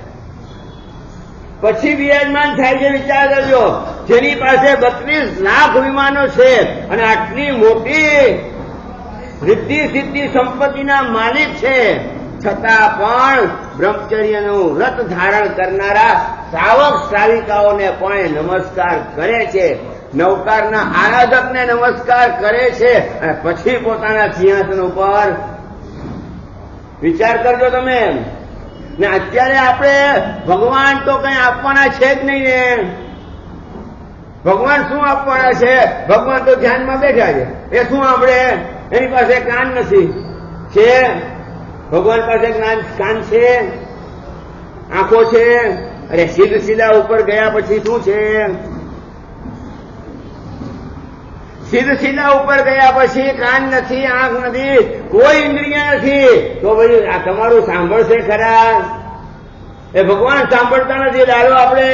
પછી બિરાજમાન થાય છે. વિચાર કરજો, જેની પાસે 32 લાખ વિમાનો છે અને આટલી મોટી રિદ્ધિ સિદ્ધિ સંપત્તિના માલિક છે, છતાં પણ બ્રહ્મચર્યનું વ્રત ધારણ કરનારા શ્રાવક શ્રાવિકાઓને પણ નમસ્કાર કરે છે, નવકારના આરાધકને નમસ્કાર કરે છે અને પછી પોતાના સિંહાસન ઉપર. વિચાર કરજો તમે. ને અત્યારે આપણે ભગવાન તો કઈ આપવાના છે જ નહીં ને. ભગવાન શું આપવાના છે? ભગવાન તો ધ્યાનમાં બેઠા છે. એ શું આપણે? એની પાસે કાન નથી છે? ભગવાન પાસે કાન છે, આંખો છે? અરે સીધા ઉપર ગયા પછી શું છે? સીધા ઉપર ગયા પછી કાન નથી, આંખ નથી, કોઈ ઇન્દ્રિય નથી. તો ભાઈ આ તમારું સાંભળશે ખરા? એ ભગવાન સાંભળતા નથી. ચાલો આપણે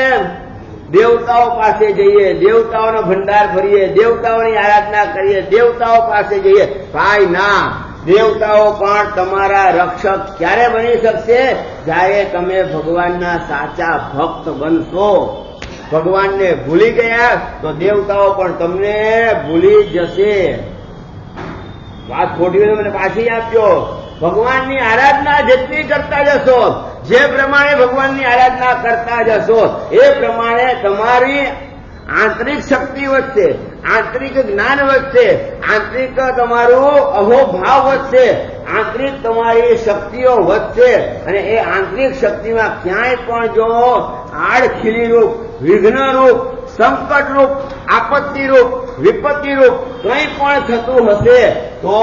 દેવતાઓ પાસે જઈએ, દેવતાઓનો ભંડાર ભરીએ, દેવતાઓની આરાધના કરીએ, દેવતાઓ પાસે જઈએ. ભાઈ ના, દેવતાઓ પણ તમારા રક્ષક ક્યારે બની શકશે? જ્યારે તમે ભગવાનના સાચા ભક્ત બનશો. ભગવાનને ભૂલી ગયા તો દેવતાઓ પણ તમને ભૂલી જશે. વાત ખોટી હોય તો મને પાછી આપજો. ભગવાનની આરાધના જેટલી કરતા જશો જે પ્રમાણે ભગવાનની આરાધના કરતા જશો એ પ્રમાણે તમારી આંતરિક શક્તિ વધશે, આંતરિક જ્ઞાન વધશે, આંતરિક તમારું અહોભાવ વધશે, આંતરિક તમારી શક્તિઓ વધશે અને એ આંતરિક શક્તિમાં ક્યાંય પણ જો આડખીલીરૂપ, વિઘ્નરૂપ, સંકટરૂપ, આપત્તિરૂપ, વિપત્તિરૂપ કંઈ પણ થતું હશે તો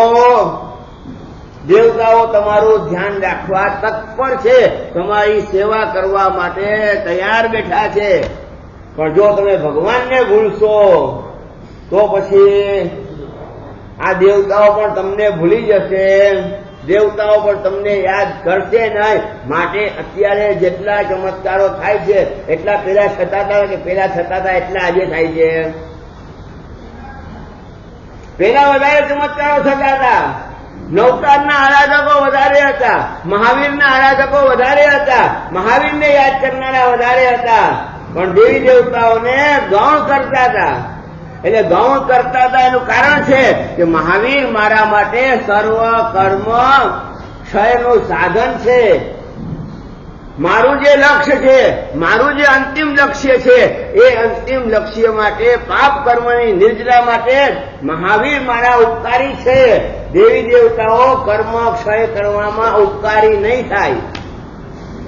દેવતાઓ તમારું ધ્યાન રાખવા તત્પર છે, તમારી સેવા કરવા માટે તૈયાર બેઠા છે. પણ જો તમે ભગવાનને ભૂલશો તો પછી આ દેવતાઓ પણ તમને ભૂલી જશે, દેવતાઓ પણ તમને યાદ કરશે નહીં. માટે અત્યારે જેટલા ચમત્કારો થાય છે એટલા પેલા થતા હતા કે પેલા થતા હતા એટલા આજે થાય છે? પેલા વધારે ચમત્કારો થતા હતા. નવતારના આરાધકો વધારે હતા, મહાવીરના આરાધકો વધારે હતા, મહાવીરને યાદ કરનારા વધારે હતા. પણ દેવી દેવતાઓને ગૌણ કરતા હતા. એટલે ગૌણ કરતા હતા એનું કારણ છે કે મહાવીર મારા માટે સર્વ કર્મ ક્ષયનું સાધન છે. મારું જે લક્ષ્ય છે, મારું જે અંતિમ લક્ષ્ય છે એ અંતિમ લક્ષ્ય માટે, પાપ કર્મની નિર્જરા માટે મહાવીર મારા ઉપકારી છે. દેવી દેવતાઓ કર્મ ક્ષય કરવામાં ઉપકારી નહીં થાય.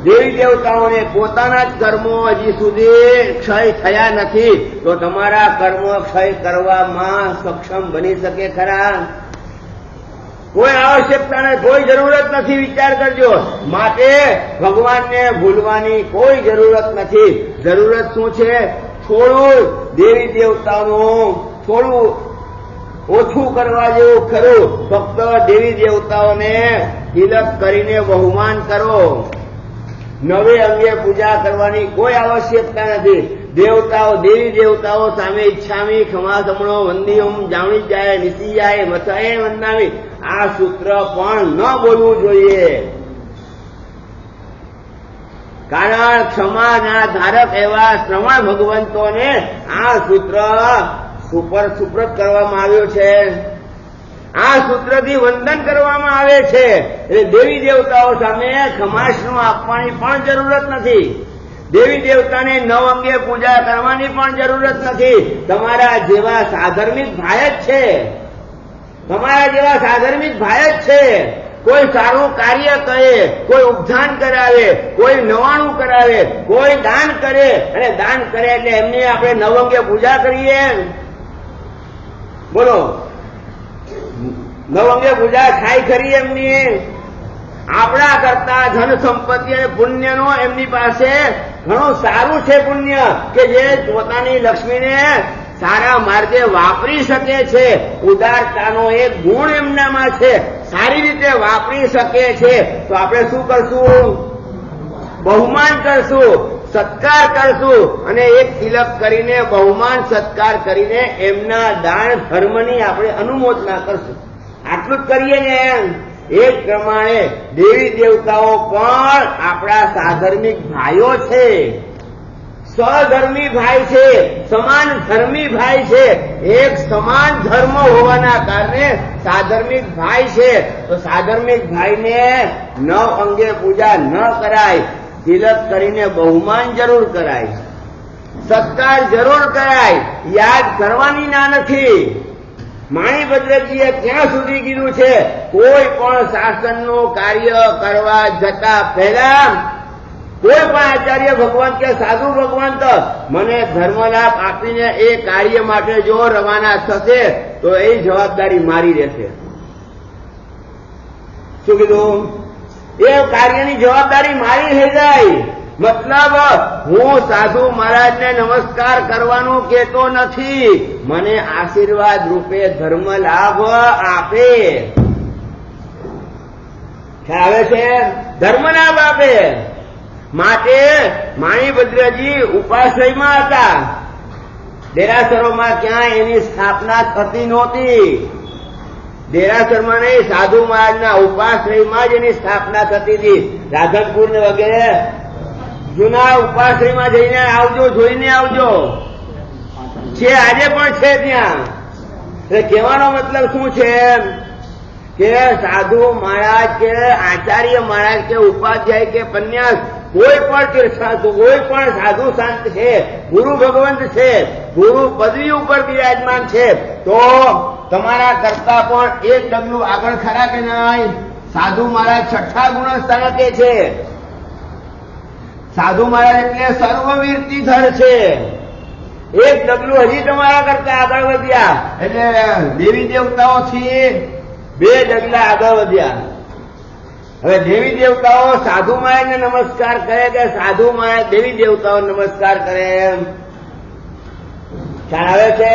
દેવી દેવતાઓને પોતાના જ કર્મો હજી સુધી ક્ષય થયા નથી તો તમારા કર્મ ક્ષય કરવામાં સક્ષમ બની શકે ખરા? કોઈ આવશ્યકતા નથી, કોઈ જરૂરત નથી. વિચાર કરજો. માટે ભગવાનને ભૂલવાની કોઈ જરૂરત નથી. જરૂરત શું છે? થોડું દેવી દેવતાઓનું થોડું ઓછું કરવા જેવું ખરું. ફક્ત દેવી દેવતાઓને તિલક કરીને બહુમાન કરો. નવે અંગે પૂજા કરવાની કોઈ આવશ્યકતા નથી. દેવતાઓ, દેવી દેવતાઓ સામે ઈચ્છામી ખમાસમણો વંદીયમ જાણી જાય નિશિયાય મથાએ વંદામી આ સૂત્ર પણ ન બોલવું જોઈએ. કારણ ક્ષમાના ધારક એવા શ્રવણ ભગવંતોને આ સૂત્ર સુપ્રત કરવામાં આવ્યું છે. આ સૂત્રથી વંદન કરવામાં આવે છે. એટલે દેવી દેવતાઓ સામે ખમાસનું આપવાની પણ જરૂરત નથી. દેવી દેવતાને નવ અંગે પૂજા કરવાની પણ જરૂરત નથી. તમારા જેવા સાધર્મિક ભાઈ જ છે, તમારા જેવા સાધર્મિક ભાઈ જ છે. કોઈ સારું કાર્ય કરે, કોઈ ઉપધાન કરાવે, કોઈ નવાણું કરાવે, કોઈ દાન કરે અને દાન કરે એટલે એમની આપણે નવ અંગે પૂજા કરીએ? બોલો, નવ અંગે પૂજા થાય ખરી એમની? આપણા કરતા ધન સંપત્તિ અને પુણ્યનો એમની પાસે ઘણું સારું છે પુણ્ય કે જે પોતાની લક્ષ્મીને સારા માર્ગે વાપરી શકે છે. ઉદારતાનો એક ગુણ એમનામાં છે, સારી રીતે વાપરી શકે છે. તો આપણે શું કરશું? બહુમાન કરશું, સત્કાર કરશું અને એક તિલક કરીને બહુમાન સત્કાર કરીને એમના દાન ધર્મની આપણે અનુમોદના કરશું. આટલું જ કરીએ ને. એ પ્રમાણે દેવી દેવતાઓ પણ આપણા સાધર્મિક ભાઈઓ છે, સહધર્મી ભાઈ છે, સમાન ધર્મી ભાઈ છે. એક સમાન ધર્મ હોવાના કારણે સાધર્મિક ભાઈ છે. તો સાધર્મિક ભાઈને નવ અંગે પૂજા ન કરાય, તિલક કરીને બહુમાન જરૂર કરાય, સત્કાર જરૂર કરાય. યાદ કરવાની ના નથી. માણીભદ્રજીએ ત્યાં સુધી કીધું છે કોઈ પણ શાસનનું કાર્ય કરવા જતા પહેલા કોઈ પણ આચાર્ય ભગવાન કે સાધુ ભગવાન તો મને ધર્મલાભ આપીને એ કાર્ય માટે જો રવાના થશે તો એ જવાબદારી મારી રહેશે. શું કીધું? એ કાર્યની જવાબદારી મારી થઈ જાય. મતલબ હું સાધુ મહારાજને નમસ્કાર કરવાનું કહેતો નથી, મને આશીર્વાદ રૂપે ધર્મ લાભ આપે. ખ્યાલ આવે છે? ધર્મ લાભ આપે. માટે માણીભદ્રજી ઉપાશ્રયમાં હતા. દેરાસરોમાં ક્યાંય એની સ્થાપના થતી નહોતી. દેરાસરમાં નહીં, સાધુ મહારાજના ઉપાશ્રયમાં જ એની સ્થાપના થતી હતી. રાધનપુર ને વગેરે જૂના ઉપાશ્રયમાં જઈને આવજો, જોઈને આવજો. છે આજે પણ છે ત્યાં. એટલે કહેવાનો મતલબ શું છે? કે સાધુ મહારાજ કે આચાર્ય મહારાજ કે ઉપાધ્યાય કે પન્યાસ કોઈ પણ તીર્થાર્થો કોઈ પણ સાધુ સંત છે, ગુરુ ભગવંત છે, ગુરુ પદવી ઉપર બિરાજમાન છે, તો તમારા કરતા પણ એક ડગલું આગળ ખરા કે નહીં? સાધુ મહારાજ છઠ્ઠા ગુણ સ્થાનકે છે. સાધુ મહારાજ એટલે સર્વવીરતીધર છે. એક ડગલું હજી તમારા કરતા આગળ વધ્યા એટલે દેવી દેવતાઓથી 2 ડગલા આગળ વધ્યા. હવે દેવી દેવતાઓ સાધુ મહારાજને નમસ્કાર કરે કે સાધુ મહારાજ દેવી દેવતાઓ નમસ્કાર કરે? એમ ખ્યાલ આવે છે?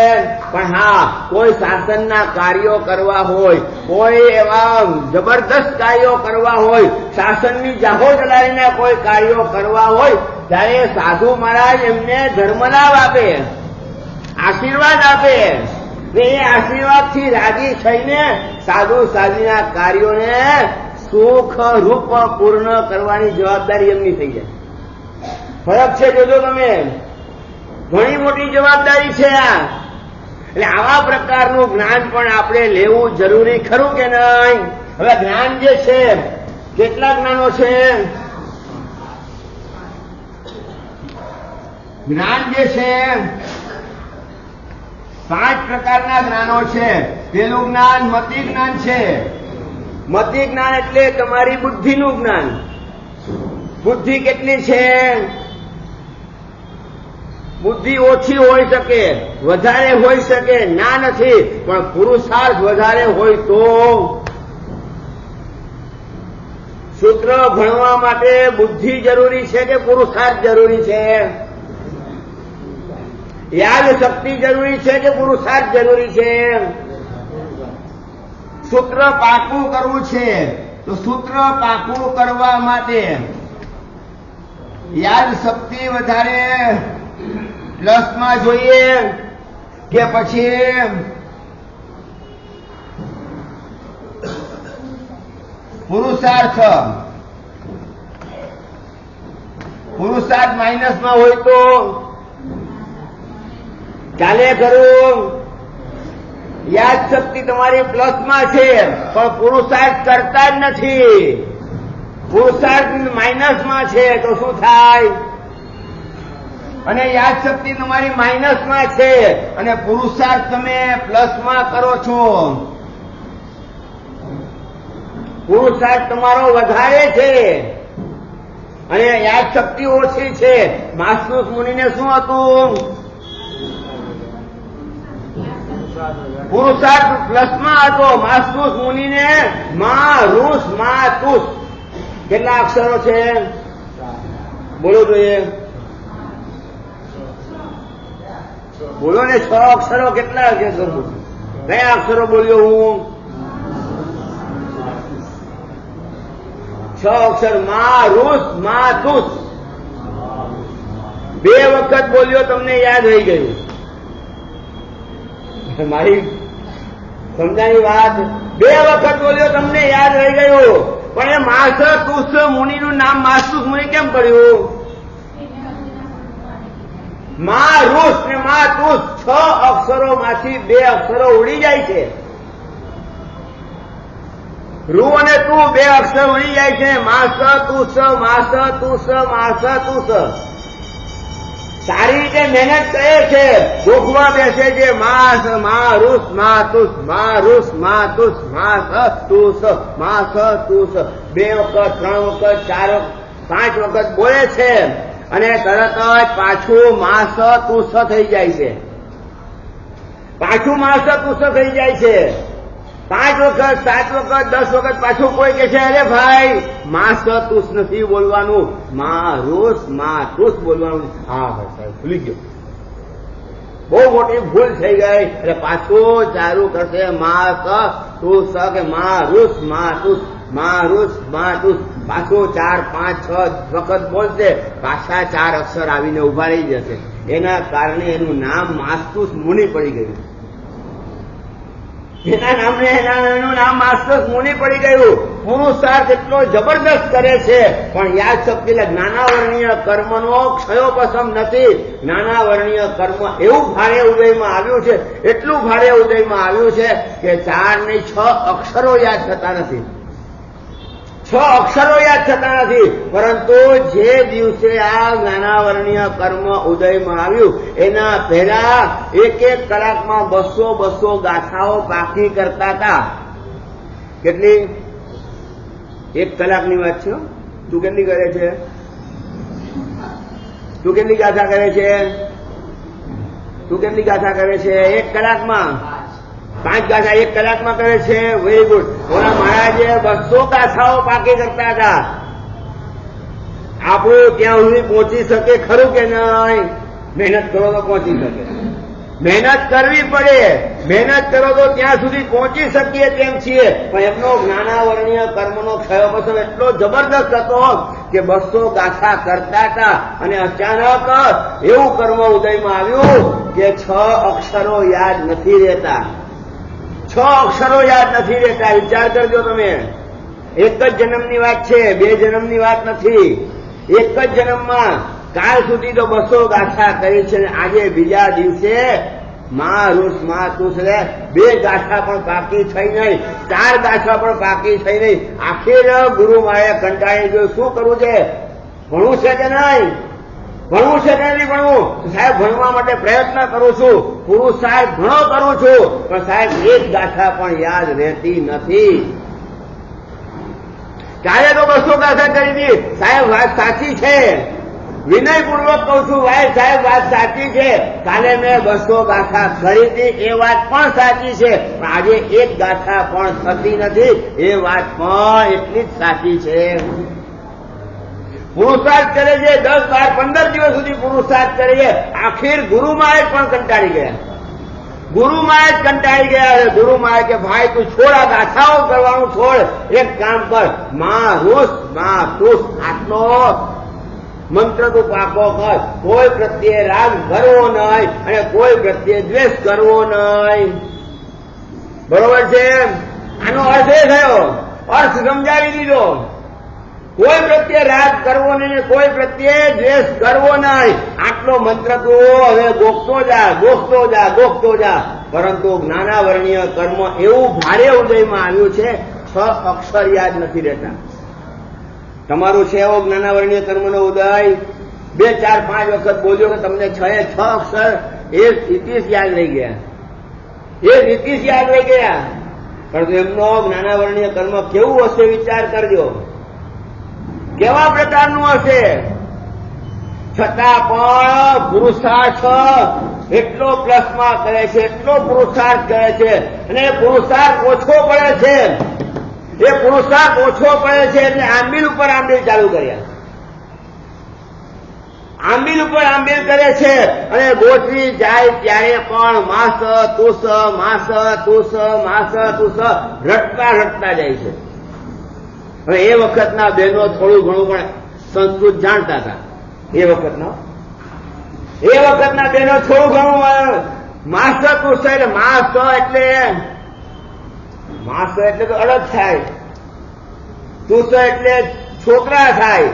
પણ હા, કોઈ શાસનના કાર્યો કરવા હોય, કોઈ એવા જબરદસ્ત કાર્યો કરવા હોય, શાસનની જાહો ચલાવીને કોઈ કાર્યો કરવા હોય, ત્યારે સાધુ મહારાજ એમને ધર્મલાભ આપે, આશીર્વાદ આપે. એ આશીર્વાદથી રાજી થઈને સાધુ સાધુના કાર્યોને સુખ રૂપ પૂર્ણ કરવાની જવાબદારી એમની થઈ જાય. ફરક છે, જોજો તમે, ઘણી મોટી જવાબદારી છે આ. એટલે આવા પ્રકારનું જ્ઞાન પણ આપણે લેવું જરૂરી ખરું કે નહીં? હવે જ્ઞાન જે છે, કેટલા જ્ઞાનો છે? જ્ઞાન જે છે 5 પ્રકારના જ્ઞાનો છે. પેલું જ્ઞાન મતિ જ્ઞાન છે. મતિ જ્ઞાન એટલે તમારી બુદ્ધિનું જ્ઞાન. બુદ્ધિ કેટલી છે? બુદ્ધિ ઓછી હોઈ શકે, વધારે હોઈ શકે, ના નથી, પણ પુરુષાર્થ વધારે હોય તો. સૂત્ર ભણવા માટે બુદ્ધિ જરૂરી છે કે પુરુષાર્થ જરૂરી છે? યાદ શક્તિ જરૂરી છે કે પુરુષાર્થ જરૂરી છે? સૂત્ર પાકું કરવું છે તો સૂત્ર પાકું કરવા માટે યાદ શક્તિ વધારે પ્લસમાં જોઈએ કે પછી પુરુષાર્થ માઇનસમાં હોય તો ચાલે ખરું? યાદ શક્તિ તમારી પ્લસમાં છે પણ પુરુષાર્થ કરતા જ નથી, પુરુષાર્થ માઇનસમાં છે, તો શું થાય? અને યાદ શક્તિ તમારી માઇનસમાં છે અને પુરુષાર્થ તમે પ્લસમાં કરો છો. પુરુષાર્થ તમારો વધારે છે અને યાદ શક્તિ ઓછી છે. માસ્તુસ મુનિને શું હતું? પુરુષાર્થ પ્લસમાં હતો. માસ્તુસ મુનિને રૂસ તુસ કેટલા અક્ષરો છે? બોલો જોઈએ, બોલો ને. 6 અક્ષરો કેટલા? કયા અક્ષરો બોલ્યો હું? 6 અક્ષર. રૂસ તુસ 2 વખત બોલ્યો, તમને યાદ રહી ગયું. મારી સમજાની વાત, 2 વખત બોલ્યો, તમને યાદ રહી ગયું. પણ એ માસ્તુસ મુનિનું નામ માસ્તુસ મુનિ કેમ પડ્યું? રૂસ ને તુસ 6 અક્ષરોમાંથી 2 અક્ષરો ઉડી જાય છે. રૂ અને તું 2 અક્ષર ઉડી જાય છે. માસ તુસ. સારી રીતે મહેનત કરે છે, ગોખવા બેસે છે. રૂસ તુસ 2 વખત, 3 વખત, 4 5 વખત બોલે છે અને તરત જ પાછું તુસ થઈ જાય છે. પાછું તુસ થઈ જાય છે. 5 વખત, 7 વખત, 10 વખત પાછું કોઈ કહે છે, અરે ભાઈ તુસ નથી બોલવાનું, તુસ બોલવાનું. હા સાહેબ, ભૂલી ગયો, બહુ મોટી ભૂલ થઈ ગઈ. એટલે પાછું ચાલુ કરશે તુસ કે રૂસ તુસ. પાછું 4, 5, 6 વખત બોલશે, પાછા 4 અક્ષર આવીને ઉભા રહી જશે. એના કારણે એનું નામ માસ્તુસ મુનિ પડી ગયું. એનું નામ માસ્તુસ મુનિ પડી ગયું. પુરુષાર્થ એટલો જબરદસ્ત કરે છે, પણ યાદ શક્તિ જ્ઞાનાવર્ણીય કર્મનો ક્ષયોપશમ નથી. જ્ઞાનાવર્ણીય કર્મ એવું ભારે ઉદયમાં આવ્યું છે, એટલું ભારે ઉદયમાં આવ્યું છે કે 4 ને 6 અક્ષરો યાદ થતા નથી. 6 અક્ષરો યાદ થતા નથી. પરંતુ જે દિવસે આ જ્ઞાનાવર્ણીય કર્મ ઉદયમાં આવ્યું એના પહેલા 1 કલાકમાં 200 ગાથાઓ પાકી કરતા હતા. કેટલી? 1 કલાકની વાત છે. તું કેટલી કરે છે? તું કેટલી ગાથા કરે છે? તું કેટલી ગાથા કરે છે? 1 કલાકમાં 5 ગાથા 1 કલાકમાં કરે છે. Very good. ઓલા મહારાજે 200 ગાથાઓ પાકી કરતા હતા. આપણું ત્યાં સુધી પહોંચી શકે ખરું કે નહીં? મહેનત કરો તો પહોંચી શકે. મહેનત કરવી પડે. મહેનત કરો તો ત્યાં સુધી પહોંચી શકીએ તેમ છીએ. પણ એમનો જ્ઞાનાવર્ણીય કર્મનો ક્ષયોપશમ એટલો જબરદસ્ત હતો કે 200 ગાથા કરતા હતા અને અચાનક એવું કર્મ ઉદયમાં આવ્યું કે 6 અક્ષરો યાદ નથી રહેતા. 6 અક્ષરો યાદ નથી રહેતા. વિચાર કરજો તમે. એક જ જન્મની વાત છે, 2 જન્મની વાત નથી. એક જ જન્મમાં કાલ સુધી તો 200 ગાથા કરી છે. આજે બીજા દિવસે માં રૂસ માં તુસ 2 ગાથા પણ પાકી થઈ નહીં, 4 ગાથા પણ પાકી થઈ નહીં. આખીર ગુરુ માએ કંટાળી ગયો. શું કરવું છે? ભણવું છે કે નહીં? ભણવું છે કે નહીં ભણવું? સાહેબ ભણવા માટે પ્રયત્ન કરું છું, પુરુષાર્થ ઘણો કરું છું, પણ સાહેબ 1 ગાથા પણ યાદ રહેતી નથી. કાલે તો 200 ગાથા કરી હતી. સાહેબ વાત સાચી છે, વિનયપૂર્વક કહું છું ભાઈ સાહેબ વાત સાચી છે. કાલે મેં 200 ગાથા કરી હતી એ વાત પણ સાચી છે, પણ આજે 1 ગાથા પણ થતી નથી એ વાત પણ એટલી જ સાચી છે. પુરુષાર્થ કરે છે 10, 12, 15 દિવસ સુધી પુરુષાર્થ કરે છે. આખીર ગુરુમાએ પણ કંટાળી ગયા. ગુરુમાએ જ કંટાળી ગયા. ગુરુમાએ કે ભાઈ તું છોડ આ ગાથાઓ કરવાનું છોડ, એક કામ કર, માં રૂસ માં તુસ આટલો મંત્ર તું પાકો કર. કોઈ પ્રત્યે રાગ કરવો નહીં અને કોઈ પ્રત્યે દ્વેષ કરવો નહીં. બરોબર છે? આનો અર્થ એ થયો, અર્થ સમજાવી દીધો. કોઈ પ્રત્યે રાગ કરવો નહીં, કોઈ પ્રત્યે દ્વેષ કરવો નહીં. આટલો મંત્ર તું હવે ગોખતો જા, ગોખતો જા, ગોખતો જા. પરંતુ જ્ઞાનાવર્ણીય કર્મ એવું ભારે ઉદયમાં આવ્યું છે 6 અક્ષર યાદ નથી રહેતા. તમારું છે એવો જ્ઞાનાવર્ણીય કર્મનો ઉદય 2, 4, 5 વખત બોલ્યો કે તમને 6 અક્ષર એ સ્થિતિશ યાદ રહી ગયા. એ સ્થિતિશ યાદ રહી ગયા. પરંતુ એમનો જ્ઞાનાવર્ણીય કર્મ કેવું હશે વિચાર કરજો. કેવા પ્રકારનું હશે? છતાં પણ પુરુષાર્થ એટલો પ્લસમાં કરે છે, એટલો પુરુષાર્થ કરે છે. અને એ પુરુષાર્થ ઓછો પડે છે. એ પુરુષાર્થ ઓછો પડે છે એટલે આંબીલ ઉપર આંબીલ ચાલુ કર્યા. આંબીલ ઉપર આંબીલ કરે છે અને ગોઠવી જાય ત્યારે પણ માસ તુસ માસ તુસ માસ તુસ રટતા રટતા જાય છે. હવે એ વખતના બહેનો થોડું ઘણું પણ સંસ્કૃત જાણતા હતા. એ વખતના બહેનો થોડું ઘણું માસ તુસ એટલે માસ એટલે તો અડદ થાય, તુસ એટલે છોકરા થાય.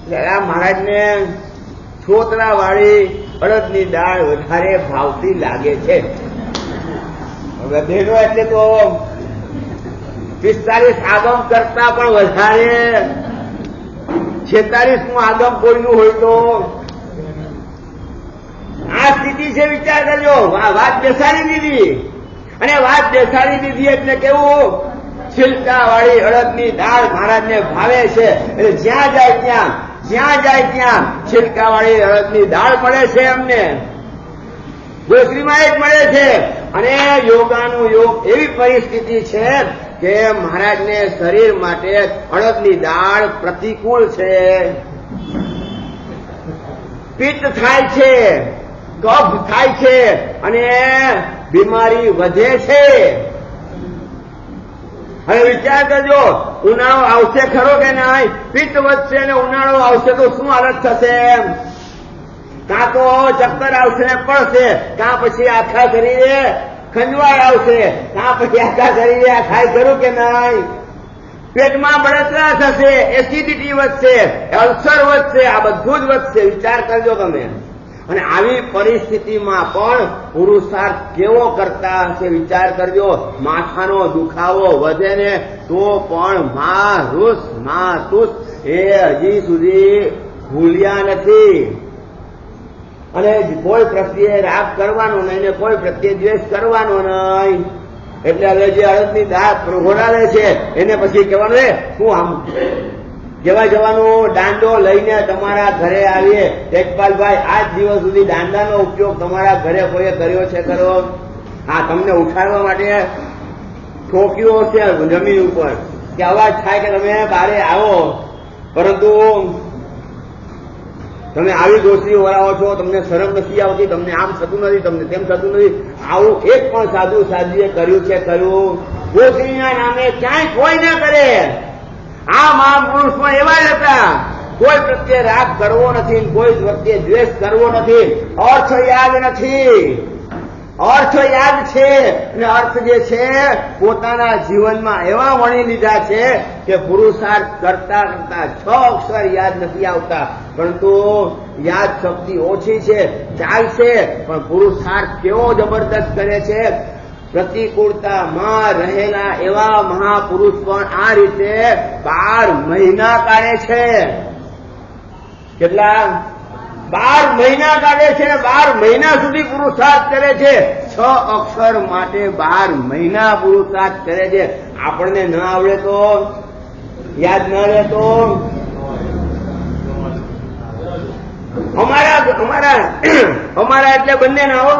એટલે આ મહારાજને છોતરા વાળી અડદની દાળ વધારે ભાવતી લાગે છે. હવે બહેનો એટલે તો 45 આગમ કરતા પણ વધારે 46મું આગમ કોઈનું હોય તો આ સ્થિતિ છે. વિચાર કરજો. વાત બેસાડી દીધી અને વાત બેસાડી દીધી એટલે કેવું? છિલકા વાળી અડદની દાળ મહારાજને ભાવે છે એટલે જ્યાં જાય ત્યાં છિલકા વાળી અડદની દાળ મળે છે. એમને ગોશ્રીમાં જ મળે છે. અને યોગાનું યોગ એવી પરિસ્થિતિ છે કે મહારાજને શરીર માટે અડદની દાળ પ્રતિકૂળ છે. પિત્ત થાય છે, કફ થાય છે અને બીમારી વધે છે. હવે વિચાર કરજો, ઉનાળો આવશે ખરો કે નહીં? પિત્ત વધશે ને ઉનાળો આવશે તો શું હાલત થશે? કાં તો ચક્કર આવશે ને પડશે, કાં પછી આખા શરીરે ખંજવાળ આવશે, કાં પછી આખા શરીરે આ ખાય ખરું કે નહીં? પેટમાં બળતરા થશે, એસિડિટી વધશે, અલ્સર વધશે, આ બધું જ વધશે. વિચાર કરજો તમે. અને આવી પરિસ્થિતિમાં પણ પુરુષાર્થ કેવો કરતા હશે વિચાર કરજો. માથાનો દુખાવો વધે ને તો પણ માં તુસ એ હજી સુધી ભૂલ્યા નથી. અને કોઈ પ્રત્યે રાગ કરવાનો નહીં ને કોઈ પ્રત્યે દ્વેષ કરવાનો નહીં. એટલે હવે જે અડદની દાળ પ્રઘોડાવે છે એને પછી કહેવાનું શું આમ જેવા જવાનું દાંડો લઈને તમારા ઘરે આવીએ. તેજપાલભાઈ, આજ દિવસ સુધી દાંડાનો ઉપયોગ તમારા ઘરે કોઈએ કર્યો છે ખરો? હા, તમને ઉઠાડવા માટે ઠોક્યો છે જમીન ઉપર કે અવાજ થાય કે તમે બારે આવો, પરંતુ તમે આવી દોષી વરાવો છો, તમને શરમ નથી આવતી, તમને આમ થતું નથી, તમને તેમ થતું નથી. આવું એક પણ સાધુ સાધ્વીએ કર્યું છે ખરું? દોષીના નામે ક્યાંય કોઈ ના કરે. આ મહાપુરુષમાં એવા જ હતા. કોઈ પ્રત્યે રાગ કરવો નથી, કોઈ પ્રત્યે દ્વેષ કરવો નથી. અર્થ યાદ નથી, અર્થ યાદ છે. અને અર્થ જે છે પોતાના જીવનમાં એવા વણી લીધા છે કે પુરુષાર્થ કરતા કરતા 6 અક્ષર યાદ નથી આવતા, પરંતુ યાદ શક્તિ ઓછી છે. ચાલશે, પણ પુરુષાર્થ કેવો જબરદસ્ત કરે છે. પ્રતિકૂળતામાં રહેલા એવા મહાપુરુષ પણ આ રીતે 12 મહિના કાઢે છે. કેટલા? 12 મહિના કાઢે છે. 12 મહિના સુધી પુરુષાર્થ કરે છે. 6 અક્ષર માટે 12 મહિના પુરુષાર્થ કરે છે. આપણને ન આવડે તો, યાદ ન રહે તો? અમારા એટલે બંને ના હો.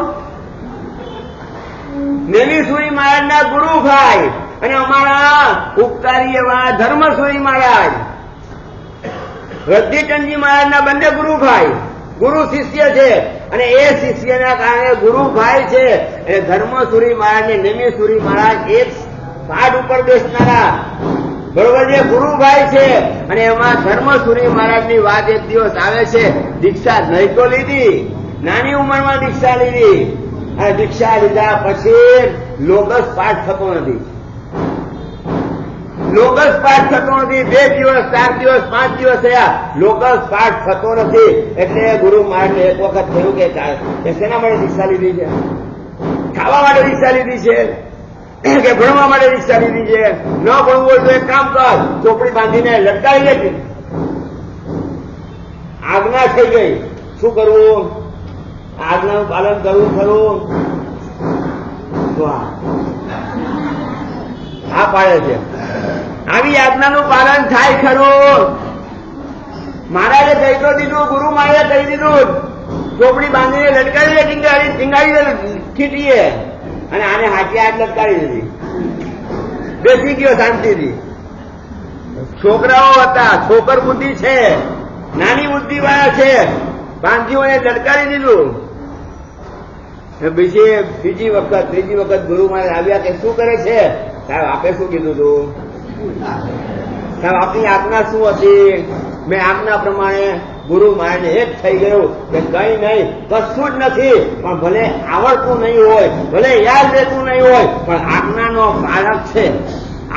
નેમિસુરી મહારાજના ગુરુભાઈ અને અમારા ઉપકારી એવા ધર્મસુરી મહારાજ, રદ્દીચંદજી મહારાજના બંને ગુરુભાઈ, ગુરુ શિષ્ય છે. અને એ શિષ્યના કારણે ગુરુભાઈ છે. એ ધર્મસુરી મહારાજ ને નેમિસુરી મહારાજ એક પાઠ ઉપર બેસનારા, બરોબર છે, ગુરુભાઈ છે. અને એમાં ધર્મસુરી મહારાજની વાત એક દિવસ આવે છે. દીક્ષા નહીં તો લીધી, નાની ઉંમરમાં દીક્ષા લીધી. અને દીક્ષા લીધા પછી લોકસ પાઠ થતો નથી. લોકસ પાઠ થતો નથી. 2 દિવસ, 4 દિવસ, 5 દિવસ થયા, લોકસ પાઠ થતો નથી. એટલે ગુરુ મહારાજને એક વખત થયું કે શેના માટે દીક્ષા લીધી છે? ખાવા માટે દીક્ષા લીધી છે કે ભણવા માટે દીક્ષા લીધી છે? ન ભણવું હોય તો એક કામ કર, ચોપડી બાંધીને લટકાવી લે. આજ્ઞા થઈ ગઈ, શું કરવું? આજ્ઞાનું પાલન કરવું ખરું? હા પાડે છે. આવી આજ્ઞાનું પાલન થાય ખરું? મહારાજે કહી તો દીધું, ગુરુ મહારાજે કહી દીધું, ચોપડી બાંધીને લટકાવી લે, ટીંગાડી ખીટીએ. અને આને હાથી હાથ લટકાવી દીધી. બેસી ગયો શાંતિથી. છોકરાઓ હતા, છોકર બુદ્ધિ છે, નાની બુદ્ધિ વાળા છે, બાંધીઓને લટકાવી દીધું. બીજી વખત, ત્રીજી વખત ગુરુ મહારાજ આવ્યા કે શું કરે છે? સાહેબ આપે શું કીધું હતું? સાહેબ આપની આજ્ઞા શું હતી? મેં આજ્ઞા પ્રમાણે ગુરુ મહારાજને એક થઈ ગયું કે કઈ નહીં, કશું જ નથી, પણ ભલે આવડતું નહીં હોય, ભલે યાદ રહેતું નહીં હોય, પણ આજ્ઞાનો પાલક છે.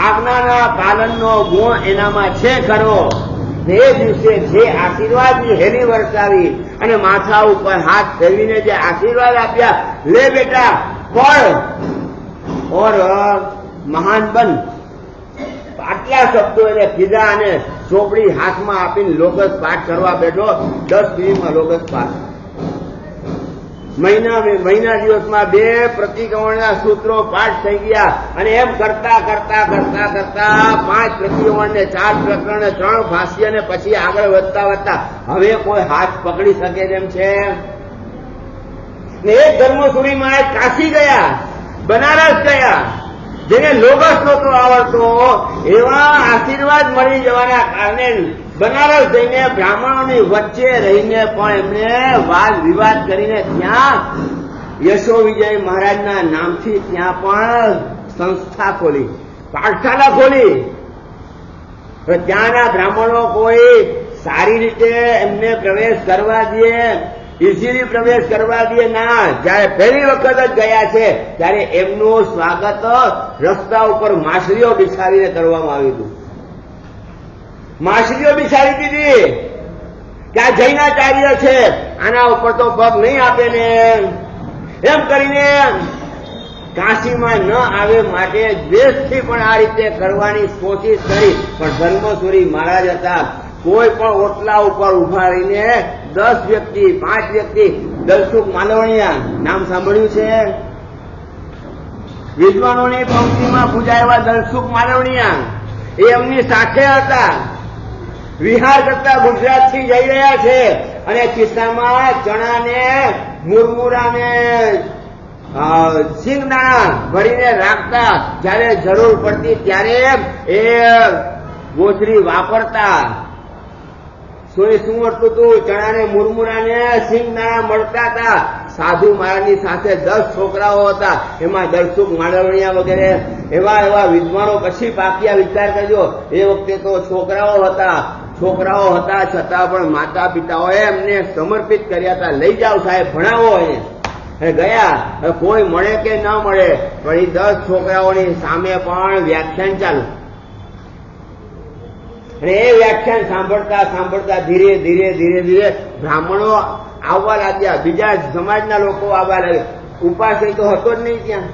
આજ્ઞાના પાલનનો ગુણ એનામાં છે ખરો. એ દિવસે જે આશીર્વાદની હેલી વરસાવી અને માથા ઉપર હાથ ફેરવીને જે આશીર્વાદ આપ્યા, લે બેટા પઢ ઓર મહાન બન, આટલા શબ્દો એને કીધા અને ચોપડી હાથમાં આપીને લોકસ પાઠ કરવા બેઠો. 10 મિનિટમાં લોકસ પાઠ. મહિના દિવસમાં 2 પ્રતિક્રમણના સૂત્રો પાઠ થઈ ગયા. અને એમ કરતા કરતા કરતા કરતા 5 પ્રતિક્રમણ ને 4 પ્રકરણ ને 3 ભાષ્ય ને પછી આગળ વધતા હવે કોઈ હાથ પકડી શકે તેમ છે? ને એક ધર્મસુરી મહારાજ કાશી ગયા, બનારસ ગયા. જેને લોકસ નહોતો આવડતો એવા આશીર્વાદ મળી જવાના કારણે બનારસ જઈને બ્રાહ્મણોની વચ્ચે રહીને પણ એમને વાદ વિવાદ કરીને ત્યાં યશો વિજય મહારાજના નામથી ત્યાં પણ સંસ્થા ખોલી, પાઠશાળા ખોલી. ત્યાંના બ્રાહ્મણો કોઈ સારી રીતે એમને પ્રવેશ કરવા દે, ઇઝીલી પ્રવેશ કરવા દે ના. જયારે પહેલી વખત જ ગયા છે ત્યારે એમનું સ્વાગત રસ્તા ઉપર માછલીઓ બિછાવીને કરવામાં આવ્યું હતું. માછલીઓ બિસાડી દીધી કે આ જૈનાચાર્ય છે, આના ઉપર તો પગ નહીં આપે ને, એમ કરીને કાશીમાં ન આવે માટે દ્વેષથી પણ આ રીતે કરવાની કોશિશ કરી. પણ ધર્મસુરી મહારાજ હતા, કોઈ પણ ઓટલા ઉપર ઉભા રહીને 10 વ્યક્તિ 5 વ્યક્તિ, દલસુખ માલવણીયા નામ સાંભળ્યું છે? વિદ્વાનોની પંક્તિમાં પૂજાયેલા દલસુખ માલવણીયા એ એમની સાથે હતા. વિહાર કરતા ગુજરાતથી જઈ રહ્યા છે અને ખિસ્સામાં ચણાને, મુરમુરાને, સિંગદાણા ભરીને રાખતા. જયારે જરૂર પડતી ત્યારે એ ગોથરી વાપરતા. શું હતું તું? ચણાને, મુરમુરાને, સિંગદાણા મળતા હતા. સાધુ મહારાજની સાથે 10 છોકરાઓ હતા, એમાં દલસુખ માલવણીયા વગેરે એવા એવા વિદ્વાનો પછી પાક્યા. વિચાર કરજો, એ વખતે તો છોકરાઓ હતા છતાં પણ માતા પિતાઓએ એમને સમર્પિત કર્યા હતા. લઈ જાઓ સાહેબ, ભણાવો એને. ગયા. કોઈ મળે કે ન મળે, પણ એ 10 છોકરાઓની સામે પણ વ્યાખ્યાન ચાલુ. અને એ વ્યાખ્યાન સાંભળતા ધીરે ધીરે બ્રાહ્મણો આવવા લાગ્યા, બીજા સમાજના લોકો આવવા લાગ્યા. ઉપાસ તો હતો જ નહીં ત્યાં.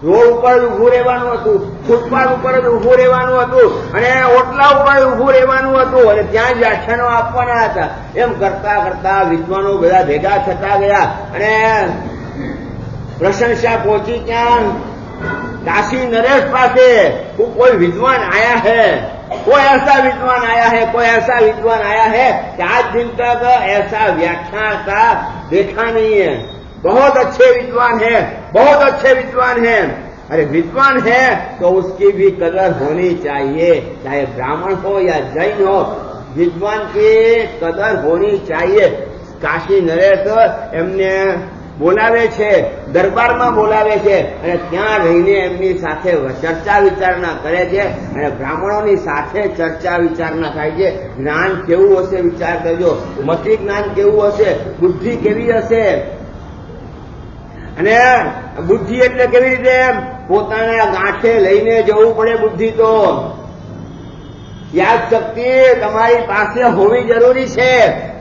રોડ ઉપર ઉભું રહેવાનું હતું, ફૂટપાથ ઉપર જ ઉભું રહેવાનું હતું, અને ઓટલા ઉપર ઉભું રહેવાનું હતું, અને ત્યાં જ વ્યાખ્યાનો આપવાના હતા. એમ કરતા વિદ્વાનો બધા ભેગા થતા ગયા અને પ્રશંસા પહોંચી ત્યાં काशी नरेश पासे कोई विद्वान आया है, कोई ऐसा विद्वान आया है, कोई ऐसा विद्वान आया है कि आज दिन तक ऐसा व्याख्यान का देखा नहीं है। बहुत अच्छे विद्वान है, बहुत अच्छे विद्वान है। अरे विद्वान है तो उसकी भी कदर होनी चाहिए, चाहे ब्राह्मण हो या जैन हो, विद्वान की कदर होनी चाहिए। काशी नरेश एमने बोलावे छे, दरबाરમાં બોલાવે છે અને ત્યાં રહીને એમની સાથે ચર્ચા વિચારણા કરે છે અને બ્રાહ્મણોની સાથે ચર્ચા વિચારણા થાય છે। જ્ઞાન કેવું હશે વિચાર કરજો, મતિ જ્ઞાન કેવું હશે, બુદ્ધિ કેવી હશે। અને બુદ્ધિ એટલે કેવી રીતે પોતાના ગાંઠે લઈને જવું પડે। બુદ્ધિ તો યાદ શક્તિ તમારી પાસે હોવી જરૂરી છે।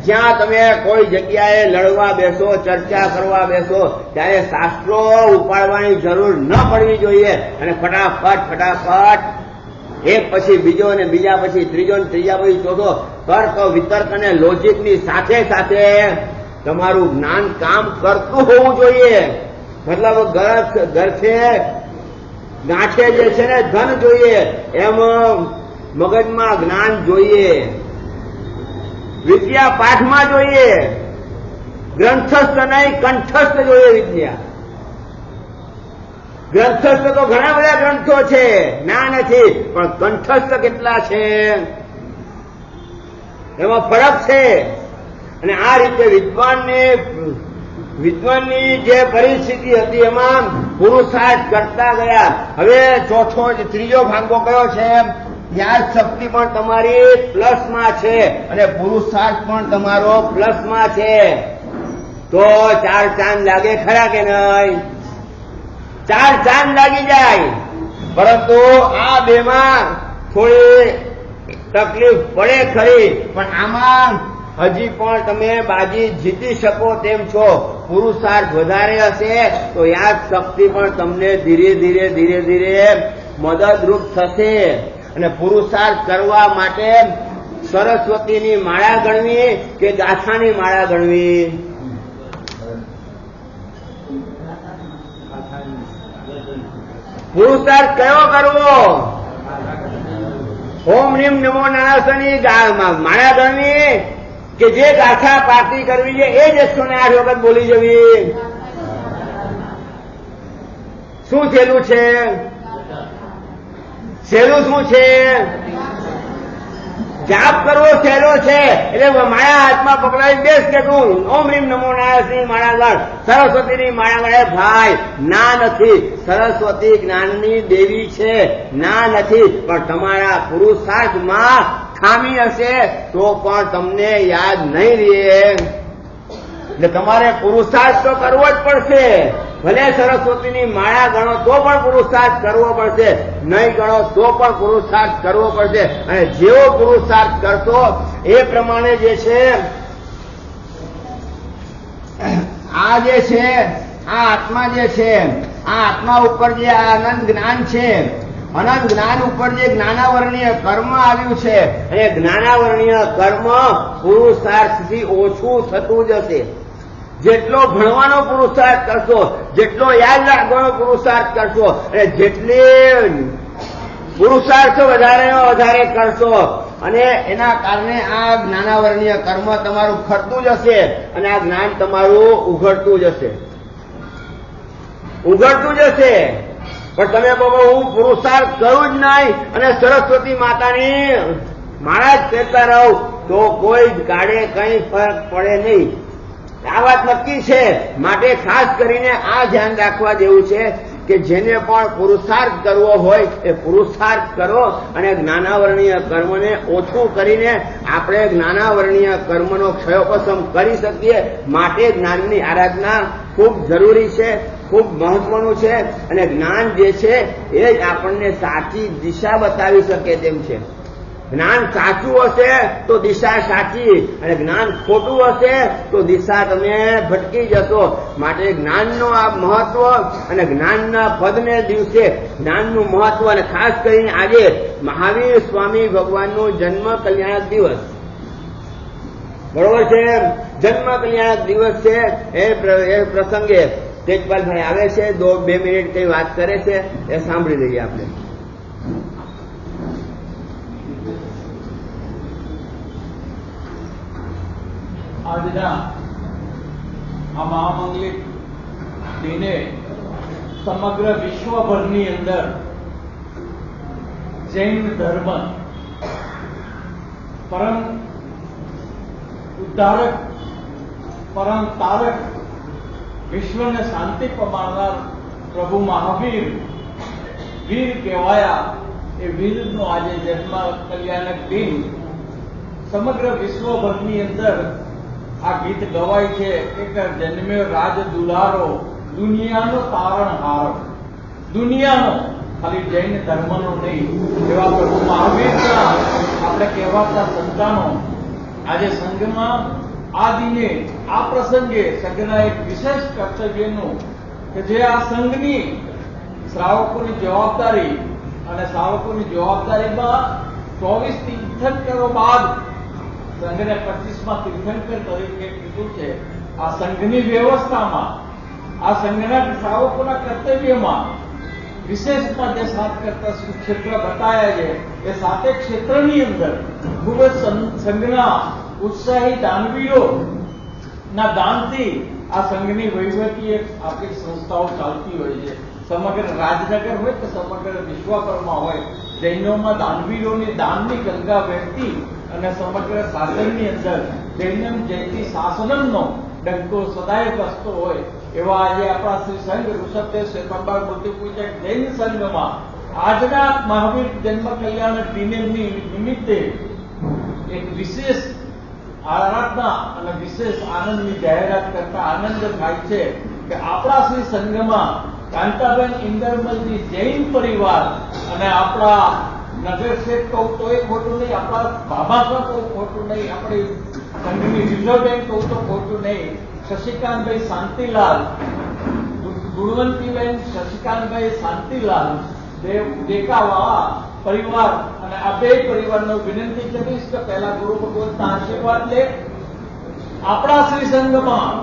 જ્યાં તમે કોઈ જગ્યાએ લડવા બેસો, ચર્ચા કરવા બેસો ત્યારે શાસ્ત્રો ઉપાડવાની જરૂર ન પડવી જોઈએ અને ફટાફટ એક પછી બીજો ને બીજા પછી ત્રીજો ને ત્રીજા પછી ચોથો તર્ક વિતર્ક અને લોજિકની સાથે સાથે તમારું જ્ઞાન કામ કરતું હોવું જોઈએ। મતલબ ઘરથી ગાંઠે જે છે ને ધન જોઈએ, એમ મગજમાં જ્ઞાન જોઈએ, વિદ્યા પાઠમાં જોઈએ, ગ્રંથસ્થ નહીં કંઠસ્થ જોઈએ વિદ્યા। ગ્રંથસ્થ તો ઘણા બધા ગ્રંથો છે, ના નથી, પણ કંઠસ્થ કેટલા છે એમાં ફરક છે। અને આ રીતે વિદ્વાનની જે પરિસ્થિતિ હતી એમાં પુરુષાર્થ કરતા ગયા। હવે ત્રીજો ભાગો કયો છે? યાદ શક્તિ પણ તમારી પ્લસમાં છે અને પુરુષાર્થ પણ તમારો પ્લસમાં છે। તો 4 ચાંદ લાગે ખરા કે નહીં? 4 ચાંદ લાગી જાય, પરંતુ આ બેમાં થોડી તકલીફ પડે ખરી, પણ આમાં હજી પણ તમે બાજી જીતી શકો તેમ છો। પુરુષાર્થ વધારે હશે તો યાદ શક્તિ પણ તમને ધીરે ધીરે મદદરૂપ થશે। અને પુરુષાર્થ કરવા માટે સરસ્વતીની માળા ગણવી કે ગાથાની માળા ગણવી? પુરુષાર્થ કયો કરવો? ઓમ રીમ નમો નારાયણની માળા ગણવી કે જે ગાથા પાર્ટી કરવી છે એ જ 108 વખત બોલી જવી? શું છેલ્લું છે? સહેલું શું છે? જાપ કરવો સહેલો છે, એટલે માળા હાથમાં પકડાવી બેસ કે તું ઓમ રીમ નમો નારાયણની માળા ગણ, સરસ્વતીની માળા ગણે। ભાઈ ના નથી, સરસ્વતી જ્ઞાનની દેવી છે, ના નથી, પણ તમારા પુરુષાર્થમાં ખામી હશે તો પણ તમને યાદ નહીં રહે। એટલે તમારે પુરુષાર્થ તો કરવો જ પડશે। ભલે સરસ્વતીની માળા ગણો તો પણ પુરુષાર્થ કરવો પડશે, નહીં ગણો તો પણ પુરુષાર્થ કરવો પડશે. અને જેવો પુરુષાર્થ કરશો એ પ્રમાણે જે છે આ જે છે આ આત્મા જે છે આ આત્મા ઉપર જે આ અનંત જ્ઞાન છે, અનંત જ્ઞાન ઉપર જે જ્ઞાનાવર્ણીય કર્મ આવ્યું છે એ જ્ઞાનાવર્ણીય કર્મ પુરુષાર્થથી ઓછું થતું જશે. જેટલો ભણવાનો પુરુષાર્થ કરશો, જેટલો યાદ રાખવાનો પુરુષાર્થ કરશો અને જેટલી પુરુષાર્થ વધારેમાં વધારે કરશો અને એના કારણે આ જ્ઞાનાવર્ણીય કર્મ તમારું ખરતું જશે અને આ જ્ઞાન તમારું ઉઘડતું જશે. પણ તમે બાબા હું પુરુષાર્થ કરું જ નહીં અને સરસ્વતી માતાની માળા જ કહેતા રહું તો કોઈ ગાડે કઈ ફરક પડે નહીં. આ વાત નક્કી છે. માટે ખાસ કરીને આ ધ્યાન રાખવા જેવું છે કે જેને પણ પુરુષાર્થ કરવો હોય એ પુરુષાર્થ કરો અને જ્ઞાનાવર્ણીય કર્મને ઓછું કરીને આપણે જ્ઞાનાવર્ણીય કર્મનો ક્ષયોપશમ કરી શકીએ. માટે જ્ઞાનની આરાધના ખૂબ જરૂરી છે, ખૂબ મહત્વનું છે. અને જ્ઞાન જે છે એ જ આપણને સાચી દિશા બતાવી શકે તેમ છે. જ્ઞાન સાચું હશે તો દિશા સાચી, અને જ્ઞાન ખોટું હશે તો દિશા તમે ભટકી જશો. માટે જ્ઞાનનો આ મહત્વ અને જ્ઞાનના પદને દિવસે જ્ઞાનનું મહત્વ, અને ખાસ કરીને આજે મહાવીર સ્વામી ભગવાનનો જન્મ કલ્યાણક દિવસ, બરોબર છે, જન્મ કલ્યાણક દિવસ છે. એ પ્રસંગે તેજપાલભાઈ આવે છે, 2 મિનિટ કઈ વાત કરે છે એ સાંભળી લઈએ આપણે. આજના આ મહામંગલિક દિને સમગ્ર વિશ્વભરની અંદર જૈન ધર્મ પરમ ઉદ્ધારક, પરમ તારક, વિશ્વને શાંતિ પમાડનાર પ્રભુ મહાવીર વીર કહેવાયા એ વીરનો આજે જન્મ કલ્યાણક દિન સમગ્ર વિશ્વભરની અંદર આ ગીત ગવાય છે. એક જન્મ્યો રાજ દુલારો, દુનિયાનો તારણહારો, દુનિયાનો, ખાલી જૈન ધર્મનો નહીં, એવા પ્રભુ મહાવીરના આપણે કહેવાતા સંતાનો આજે સંઘમાં આ દિને આ પ્રસંગે સંઘના એક વિશેષ કર્તવ્યનું કે જે આ સંઘની શ્રાવકોની જવાબદારી અને શ્રાવકોની જવાબદારીમાં 24 તીર્થંકરો બાદ સંઘને 25માં તીર્થંકર તરીકે કીધું છે. આ સંઘની વ્યવસ્થામાં, આ સંઘના શ્રાવકોના કર્તવ્યમાં વિશેષમાં જે 7 ક્ષેત્ર બતાયા છે એ 7 ક્ષેત્રની અંદર ખૂબ જ સંઘના ઉત્સાહી દાનવીરો ના દાનથી આ સંઘની વહીવટી આપણી સંસ્થાઓ ચાલતી હોય છે. સમગ્ર રાજનગર હોય કે સમગ્ર વિશ્વભરમાં હોય, જૈનોમાં દાનવીરોની દાનની ગંગા વહેતી અને સમગ્ર શાસનની અંદર જૈનમ જયતી શાસનમનો ડંકો સદાય બસતો હોય એવા આજે આપણા શ્રી સંઘ ઋષભદેવ શ્વેતાંબર મૂર્તિ પૂજક જૈન સંઘમાં આજના મહાવીર જન્મ કલ્યાણ દિનની નિમિત્તે એક વિશેષ આરાધના અને વિશેષ આનંદની જાહેરાત કરતા આનંદ થાય છે કે આપણા શ્રી સંઘમાં કાંતાબેન ઇન્દરમલજી જૈન પરિવાર અને આપણા નગર શેઠ કહું તો એ ખોટું નહીં, આપણા બાબા કહું ખોટું નહીં, આપણી સંઘની રિઝર્વબેન કહું તો ખોટું નહીં, શશિકાંતભાઈ શાંતિલાલ, ગુણવંતીબેન શશિકાંતભાઈ શાંતિલાલ દેકાવાળા પરિવાર અને આ 2 પરિવારનો વિનંતી કરીશ કે પહેલા ગુરુ ભગવતના આશીર્વાદ લે. આપણા શ્રી સંઘમાં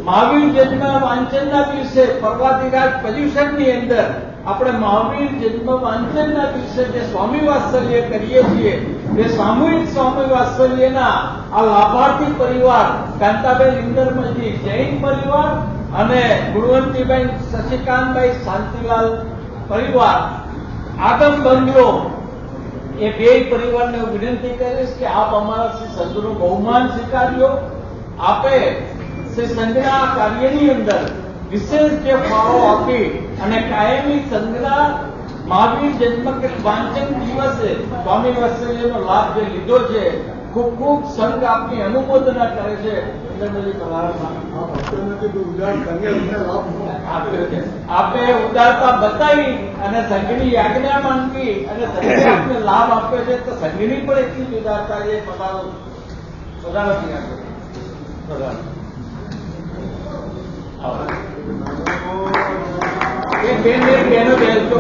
મહાવીર જન્મ વાંચનના દિવસે પર્વાધિરાજ પર્યુષણની અંદર આપણે મહાવીર જન્મ વાંચનના દિવસે જે સ્વામી વાત્સલ્ય કરીએ છીએ તે સામૂહિક સ્વામી વાત્સલ્યના આ લાભાર્થી પરિવાર કાંતાબેન ઇન્દરમલજી જૈન પરિવાર અને ગુણવંતીબેન શશિકાંતભાઈ શાંતિલાલ પરિવાર આગમ બંગલો એ 2 પરિવારને વિનંતી કરીશ કે આપ અમારા શ્રી સંઘનું બહુમાન સ્વીકાર્યો. આપે શ્રી સંઘના કાર્યની અંદર વિશેષ જે ફાળો આપી અને કાયમી સંઘના મહાવીર જન્મ વાંચન દિવસે સ્વામી વાત્સલ્યનો લાભ જે લીધો છે ખૂબ ખૂબ સંઘ આપની અનુમોદના કરે છે. ઇન્દ્રમલજી પધારો. આપે ઉદારતા બતાવી અને સંઘની આજ્ઞા માંગી અને સંઘે આપને લાભ આપ્યો છે, તો સંઘની પણ એટલી જ ઉદારતા છે. પધારો પધારો પધારો. એક બેનો બેસજો.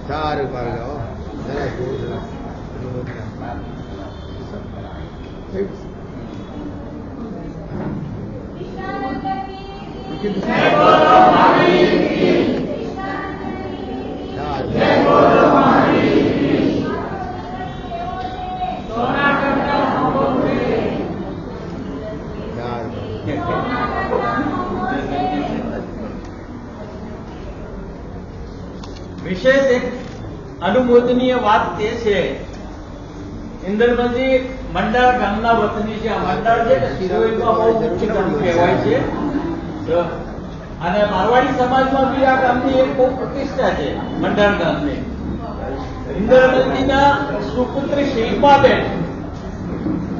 સારું ભાર્ગવ. વિશેષ એક અનુમોદનીય વાત તે છે, ઇન્દ્રમલજી મંડાર ગામના વતની છે. આ મંડાર છે ને શિરોઈમાં બહુ ઊંચું ગામ કહેવાય છે, અને મારવાડી સમાજમાં બી આ ગામની એક બહુ પ્રતિષ્ઠા છે મંડાર ગામની. ઇન્દ્રમલજીના સુપુત્રી શિલ્પાબેન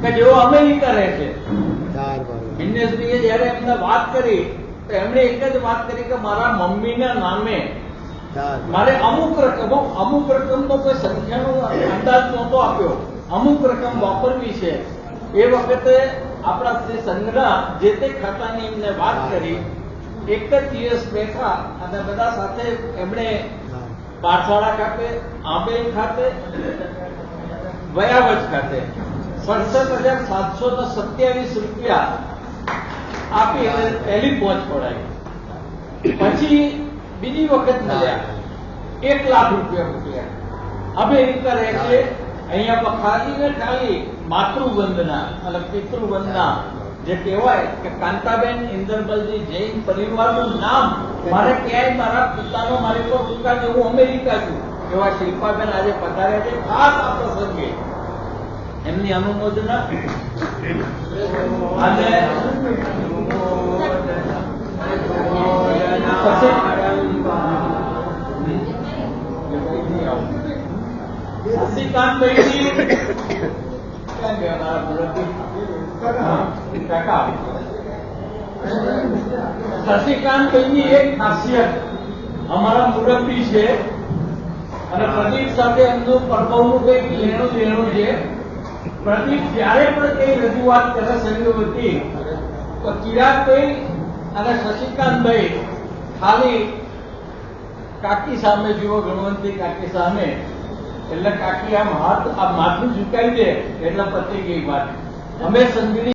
કે જેઓ અમેરિકા રહે છે, બિઝનેસભાઈએ જયારે એમને વાત કરી તો એમણે એક જ વાત કરી કે મારા મમ્મીના નામે મારે અમુક રકમનો કોઈ સંખ્યાનો અંદાજ નહોતો આપ્યો, અમુક રકમ વાપરવી છે. એ વખતે આપણા શ્રી સંઘના જે તે ખાતાની એમને વાત કરી. એક જ દિવસ બેઠા અને બધા સાથે એમણે પાઠશાળા ખાતે, આંબેલ ખાતે, વયાવજ ખાતે 67,727 રૂપિયા આપી અને પહેલી પહોંચ પડાવી. પછી બીજી વખત મળ્યા 1 લાખ રૂપિયા મોકલ્યા. અમેરિકા રહે છે. અહીંયા ખાલી ને ખાલી માતૃવંદના અને પિતૃવંદના જે કહેવાય કે કાંતાબેન ઇન્દ્રમલજી જૈન પરિવારનું નામ મારે ક્યાંય મારા પિતાનો મારી પર ઉત્કાર છે. હું અમેરિકા છું એવા શિલ્પાબેન આજે પધાર્યા છે ખાસ આ પ્રસંગે. એમની અનુમોદના અને શશિકાંતભાઈની એક ખાસિયત, અમારા મુરબ્બી છે અને પ્રદીપ સાથે એમનું પ્રભાવનું કંઈક લેણું દેણું છે. પ્રદીપ જયારે પણ કઈ રજૂઆત કરે સંઘ વતી તો ચિરાગભાઈ અને શશિકાંતભાઈ ખાલી કાકી સામે જુઓ, ગણવંતી કાકી સામે, એટલે કાકી આમ હાથ આ માથું ઝુકાવી દે એટલે પતી ગઈ વાત. અમે સંઘની